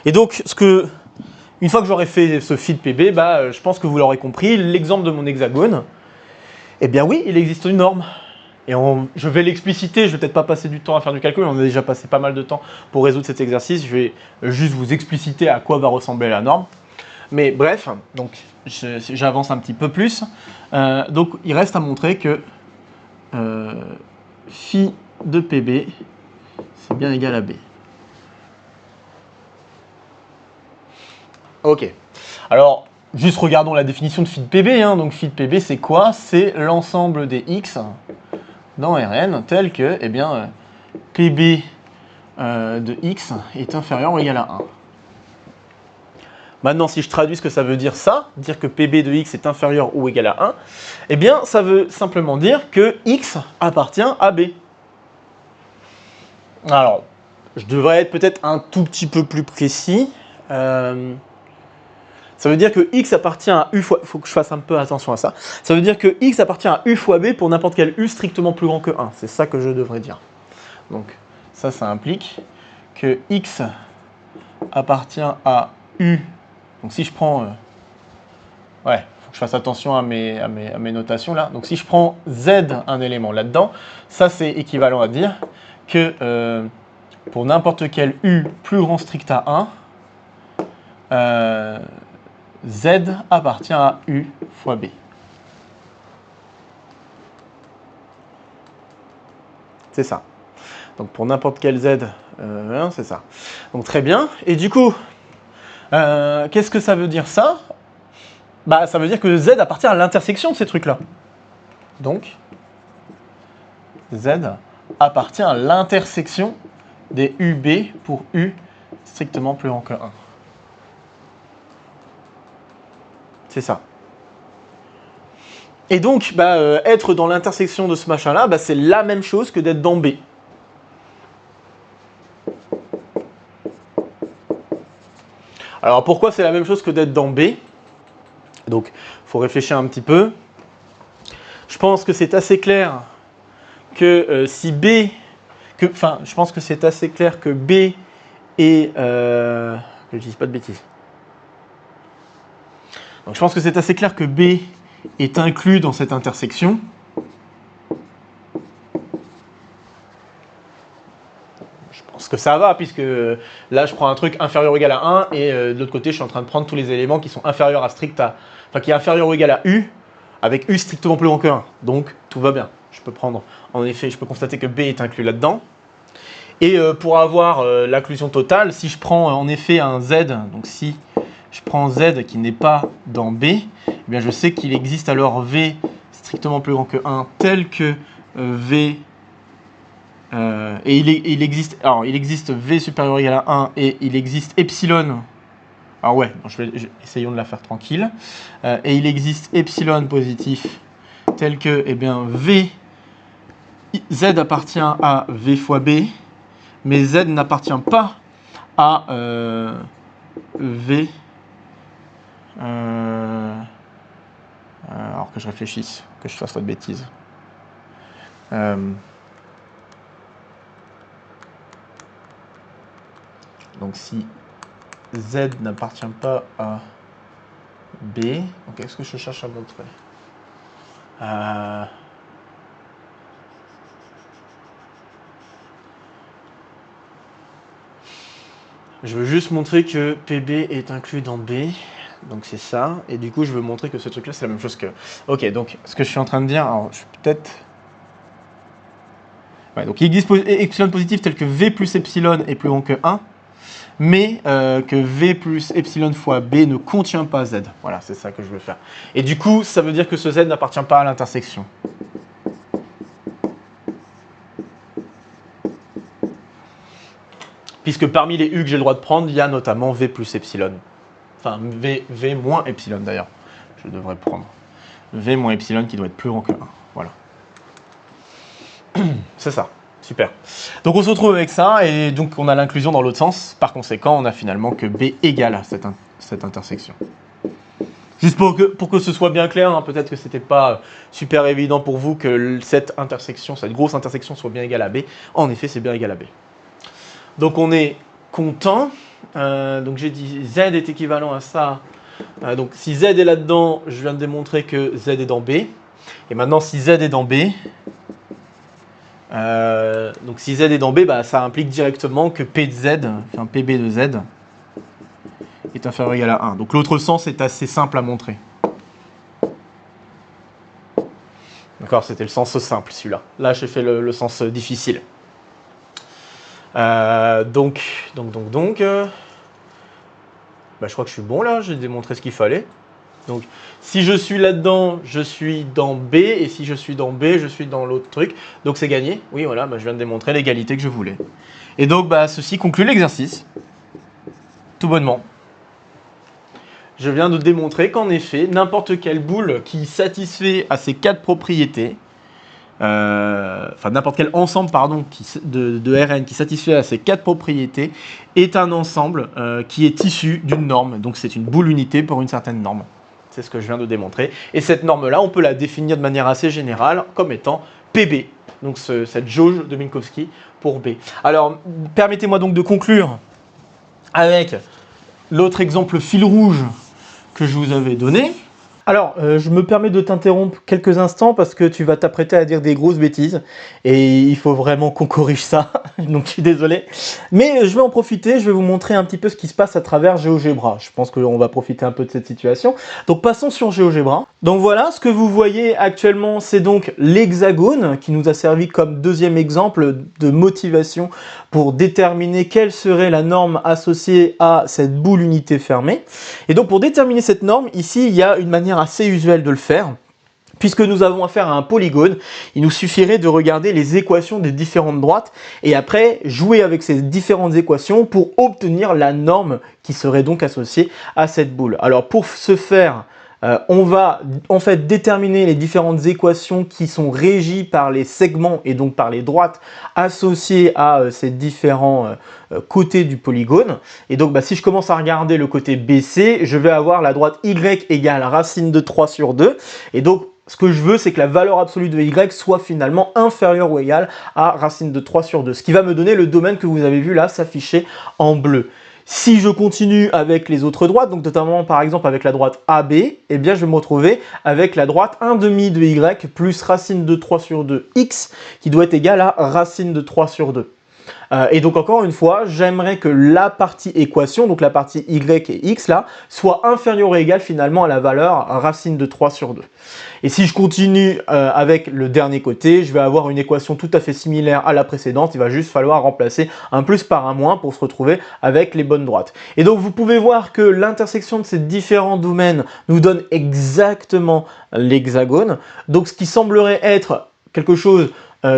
S1: Et donc, une fois que j'aurai fait ce phi de PB, bah, je pense que vous l'aurez compris, l'exemple de mon hexagone, eh bien oui, il existe une norme. Et je vais l'expliciter, je ne vais peut-être pas passer du temps à faire du calcul, on a déjà passé pas mal de temps pour résoudre cet exercice, je vais juste vous expliciter à quoi va ressembler la norme. Mais bref, donc j'avance un petit peu plus. Donc il reste à montrer que phi de PB, c'est bien égal à B. Ok. Alors, juste regardons la définition de phi de PB. Hein. Donc phi de PB, c'est quoi? C'est l'ensemble des x dans Rn tel que eh bien, PB de x est inférieur ou égal à 1. Maintenant, si je traduis ce que ça veut dire ça, dire que PB de x est inférieur ou égal à 1, eh bien, ça veut simplement dire que x appartient à B. Alors, je devrais être peut-être un tout petit peu plus précis. Ça veut dire que x appartient à u fois... Il faut que je fasse un peu attention à ça. Ça veut dire que x appartient à u fois b pour n'importe quel u strictement plus grand que 1. C'est ça que je devrais dire. Donc, ça implique que x appartient à u. Donc, si je prends... ouais, il faut que je fasse attention à mes notations là. Donc, si je prends z, un élément là-dedans, ça, c'est équivalent à dire que pour n'importe quel u plus grand strict à 1, z appartient à u fois b. C'est ça. Donc pour n'importe quel z, c'est ça. Donc très bien. Et du coup, qu'est-ce que ça veut dire ça? Bah ça veut dire que z appartient à l'intersection de ces trucs-là. Donc, z appartient à l'intersection des ub pour u strictement plus grand que 1. C'est ça. Et donc, être dans l'intersection de ce machin-là, c'est la même chose que d'être dans B. Alors pourquoi c'est la même chose que d'être dans B? Donc il faut réfléchir un petit peu. Je pense que c'est assez clair que si B, je pense que c'est assez clair que B est, que je dise pas de bêtises. Donc je pense que c'est assez clair que B est inclus dans cette intersection. Je pense que ça va, puisque là je prends un truc inférieur ou égal à 1, et de l'autre côté je suis en train de prendre tous les éléments qui sont inférieurs à strict à, qui est inférieur ou égal à U, avec U strictement plus grand que 1. Donc tout va bien. Je peux prendre, en effet, je peux constater que B est inclus là-dedans. Et pour avoir l'inclusion totale, si je prends en effet un Z, donc si je prends Z qui n'est pas dans B, eh bien je sais qu'il existe alors V strictement plus grand que 1 tel que V, et il existe V supérieur ou égal à 1 et il existe epsilon. Alors ouais, essayons de la faire tranquille. Et il existe epsilon positif tel que V, Z appartient à V fois B, mais Z n'appartient pas à V. Alors que je réfléchisse, que je fasse pas de bêtises. Donc si Z n'appartient pas à B, donc qu'est-ce que je cherche à montrer? Je veux juste montrer que PB est inclus dans B, donc c'est ça, et du coup je veux montrer que ce truc-là c'est la même chose que... Ok, donc ce que je suis en train de dire, alors je suis peut-être... Ouais, donc il existe epsilon positif tel que V plus epsilon est plus grand que 1, mais que V plus epsilon fois B ne contient pas Z. Voilà, c'est ça que je veux faire. Et du coup, ça veut dire que ce Z n'appartient pas à l'intersection. Puisque parmi les U que j'ai le droit de prendre, il y a notamment V plus epsilon. Enfin, V moins epsilon d'ailleurs. Je devrais prendre V moins epsilon qui doit être plus grand que 1. Voilà. C'est ça. Super. Donc on se retrouve avec ça, et donc on a l'inclusion dans l'autre sens. Par conséquent, on a finalement que B égale à cette intersection. Juste pour que ce soit bien clair, hein, peut-être que c'était pas super évident pour vous que cette grosse intersection soit bien égale à B. En effet, c'est bien égal à B. Donc on est content. Donc j'ai dit Z est équivalent à ça. Donc si Z est là-dedans, je viens de démontrer que Z est dans B. Et maintenant, si Z est dans B... donc si Z est dans B, bah, ça implique directement que P de Z, enfin PB de Z, est inférieur ou égal à 1. Donc l'autre sens est assez simple à montrer. D'accord, c'était le sens simple celui-là. Là, j'ai fait le sens difficile. Bah, je crois que je suis bon là, j'ai démontré ce qu'il fallait. Donc, si je suis là-dedans, je suis dans B, et si je suis dans B, je suis dans l'autre truc. Donc, c'est gagné. Oui, voilà, bah, je viens de démontrer l'égalité que je voulais. Et donc, bah, ceci conclut l'exercice. Tout bonnement. Je viens de démontrer qu'en effet, n'importe quelle boule qui satisfait à ces 4 propriétés, enfin n'importe quel ensemble de Rn qui satisfait à ces 4 propriétés, est un ensemble qui est issu d'une norme. Donc, c'est une boule unité pour une certaine norme. C'est ce que je viens de démontrer. Et cette norme-là, on peut la définir de manière assez générale comme étant PB. Donc cette jauge de Minkowski pour B. Alors, permettez-moi donc de conclure avec l'autre exemple fil rouge que je vous avais donné. Alors, je me permets de t'interrompre quelques instants parce que tu vas t'apprêter à dire des grosses bêtises et il faut vraiment qu'on corrige ça, donc je suis désolé. Mais je vais en profiter, je vais vous montrer un petit peu ce qui se passe à travers GeoGebra. Je pense qu'on va profiter un peu de cette situation. Donc passons sur GeoGebra. Donc voilà, ce que vous voyez actuellement, c'est donc l'hexagone qui nous a servi comme deuxième exemple de motivation pour déterminer quelle serait la norme associée à cette boule unité fermée. Et donc pour déterminer cette norme, ici, il y a une manière assez usuelle de le faire. Puisque nous avons affaire à un polygone, il nous suffirait de regarder les équations des différentes droites et après jouer avec ces différentes équations pour obtenir la norme qui serait donc associée à cette boule. Alors pour ce faire, On va en fait déterminer les différentes équations qui sont régies par les segments et donc par les droites associées à ces différents côtés du polygone. Et donc si je commence à regarder le côté BC, je vais avoir la droite y égale racine de 3 sur 2. Et donc ce que je veux, c'est que la valeur absolue de y soit finalement inférieure ou égale à racine de 3 sur 2. Ce qui va me donner le domaine que vous avez vu là s'afficher en bleu. Si je continue avec les autres droites, donc notamment par exemple avec la droite AB, eh bien je vais me retrouver avec la droite 1 demi de y plus racine de 3 sur 2 x qui doit être égale à racine de 3 sur 2. Et donc encore une fois, j'aimerais que la partie équation, donc la partie y et x là, soit inférieure ou égale finalement à la valeur racine de 3 sur 2. Et si je continue avec le dernier côté, je vais avoir une équation tout à fait similaire à la précédente. Il va juste falloir remplacer un plus par un moins pour se retrouver avec les bonnes droites. Et donc vous pouvez voir que l'intersection de ces différents domaines nous donne exactement l'hexagone. Donc ce qui semblerait être quelque chose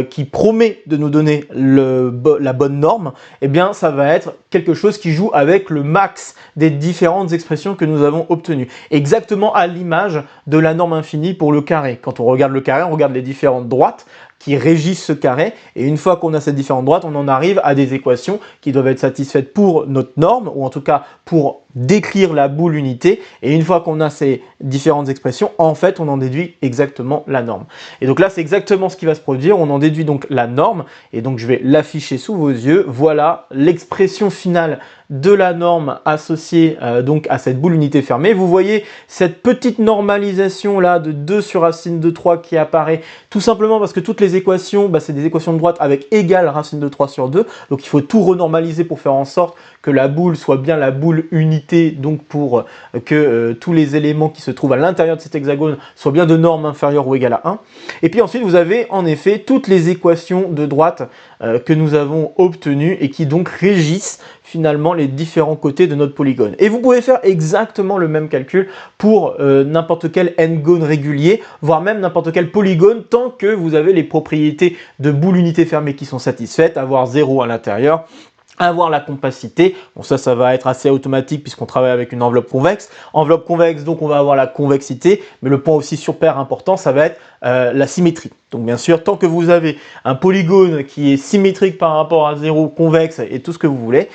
S1: qui promet de nous donner la bonne norme, eh bien ça va être quelque chose qui joue avec le max des différentes expressions que nous avons obtenues. Exactement à l'image de la norme infinie pour le carré. Quand on regarde le carré, on regarde les différentes droites qui régissent ce carré, et une fois qu'on a ces différentes droites, on en arrive à des équations qui doivent être satisfaites pour notre norme, ou en tout cas pour décrire la boule unité, et une fois qu'on a ces différentes expressions, en fait on en déduit exactement la norme. Et donc là c'est exactement ce qui va se produire, on en déduit donc la norme, et donc je vais l'afficher sous vos yeux. Voilà l'expression finale de la norme associée donc à cette boule unité fermée. Vous voyez cette petite normalisation là de 2 sur racine de 3 qui apparaît tout simplement parce que toutes les équations, c'est des équations de droite avec égale racine de 3 sur 2. Donc il faut tout renormaliser pour faire en sorte que la boule soit bien la boule unité, donc pour que tous les éléments qui se trouvent à l'intérieur de cet hexagone soient bien de norme inférieure ou égale à 1. Et puis ensuite vous avez en effet toutes les équations de droite que nous avons obtenues et qui donc régissent finalement les différents côtés de notre polygone. Et vous pouvez faire exactement le même calcul pour n'importe quel n-gone régulier, voire même n'importe quel polygone, tant que vous avez les propriétés de boule unité fermée qui sont satisfaites, avoir 0 à l'intérieur, avoir la compacité. Bon, ça va être assez automatique puisqu'on travaille avec une enveloppe convexe. Enveloppe convexe, donc on va avoir la convexité, mais le point aussi super important, ça va être la symétrie. Donc bien sûr, tant que vous avez un polygone qui est symétrique par rapport à 0, convexe et tout ce que vous voulez,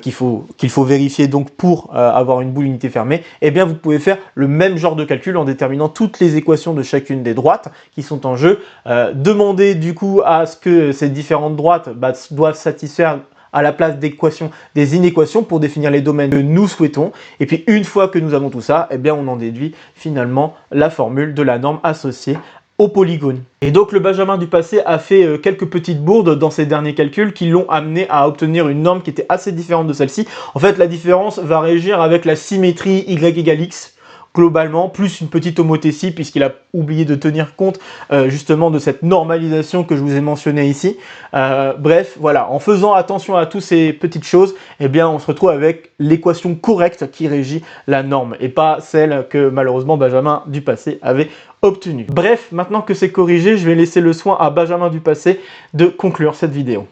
S1: qu'il faut vérifier donc pour avoir une boule unité fermée, eh bien vous pouvez faire le même genre de calcul en déterminant toutes les équations de chacune des droites qui sont en jeu. Demandez du coup à ce que ces différentes droites doivent satisfaire à la place d'équations, des inéquations pour définir les domaines que nous souhaitons. Et puis une fois que nous avons tout ça, eh bien on en déduit finalement la formule de la norme associée au polygone. Et donc le Benjamin du passé a fait quelques petites bourdes dans ses derniers calculs qui l'ont amené à obtenir une norme qui était assez différente de celle-ci. En fait, la différence va régir avec la symétrie y égale x, globalement, plus une petite homothétie, puisqu'il a oublié de tenir compte justement de cette normalisation que je vous ai mentionnée ici. Bref, voilà, en faisant attention à toutes ces petites choses, eh bien, on se retrouve avec l'équation correcte qui régit la norme, et pas celle que malheureusement Benjamin du passé avait obtenue. Bref, maintenant que c'est corrigé, je vais laisser le soin à Benjamin du passé de conclure cette vidéo.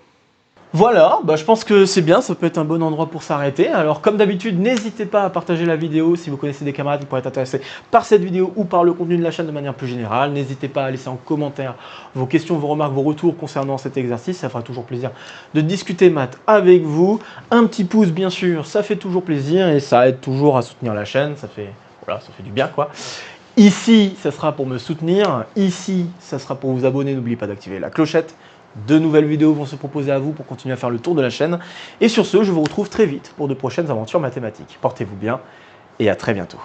S1: Voilà, je pense que c'est bien, ça peut être un bon endroit pour s'arrêter. Alors comme d'habitude, n'hésitez pas à partager la vidéo si vous connaissez des camarades qui pourraient être intéressés par cette vidéo ou par le contenu de la chaîne de manière plus générale. N'hésitez pas à laisser en commentaire vos questions, vos remarques, vos retours concernant cet exercice. Ça fera toujours plaisir de discuter maths avec vous. Un petit pouce bien sûr, ça fait toujours plaisir et ça aide toujours à soutenir la chaîne. Ça fait du bien quoi. Ici, ça sera pour me soutenir. Ici, ça sera pour vous abonner. N'oubliez pas d'activer la clochette. De nouvelles vidéos vont se proposer à vous pour continuer à faire le tour de la chaîne. Et sur ce, je vous retrouve très vite pour de prochaines aventures mathématiques. Portez-vous bien et à très bientôt.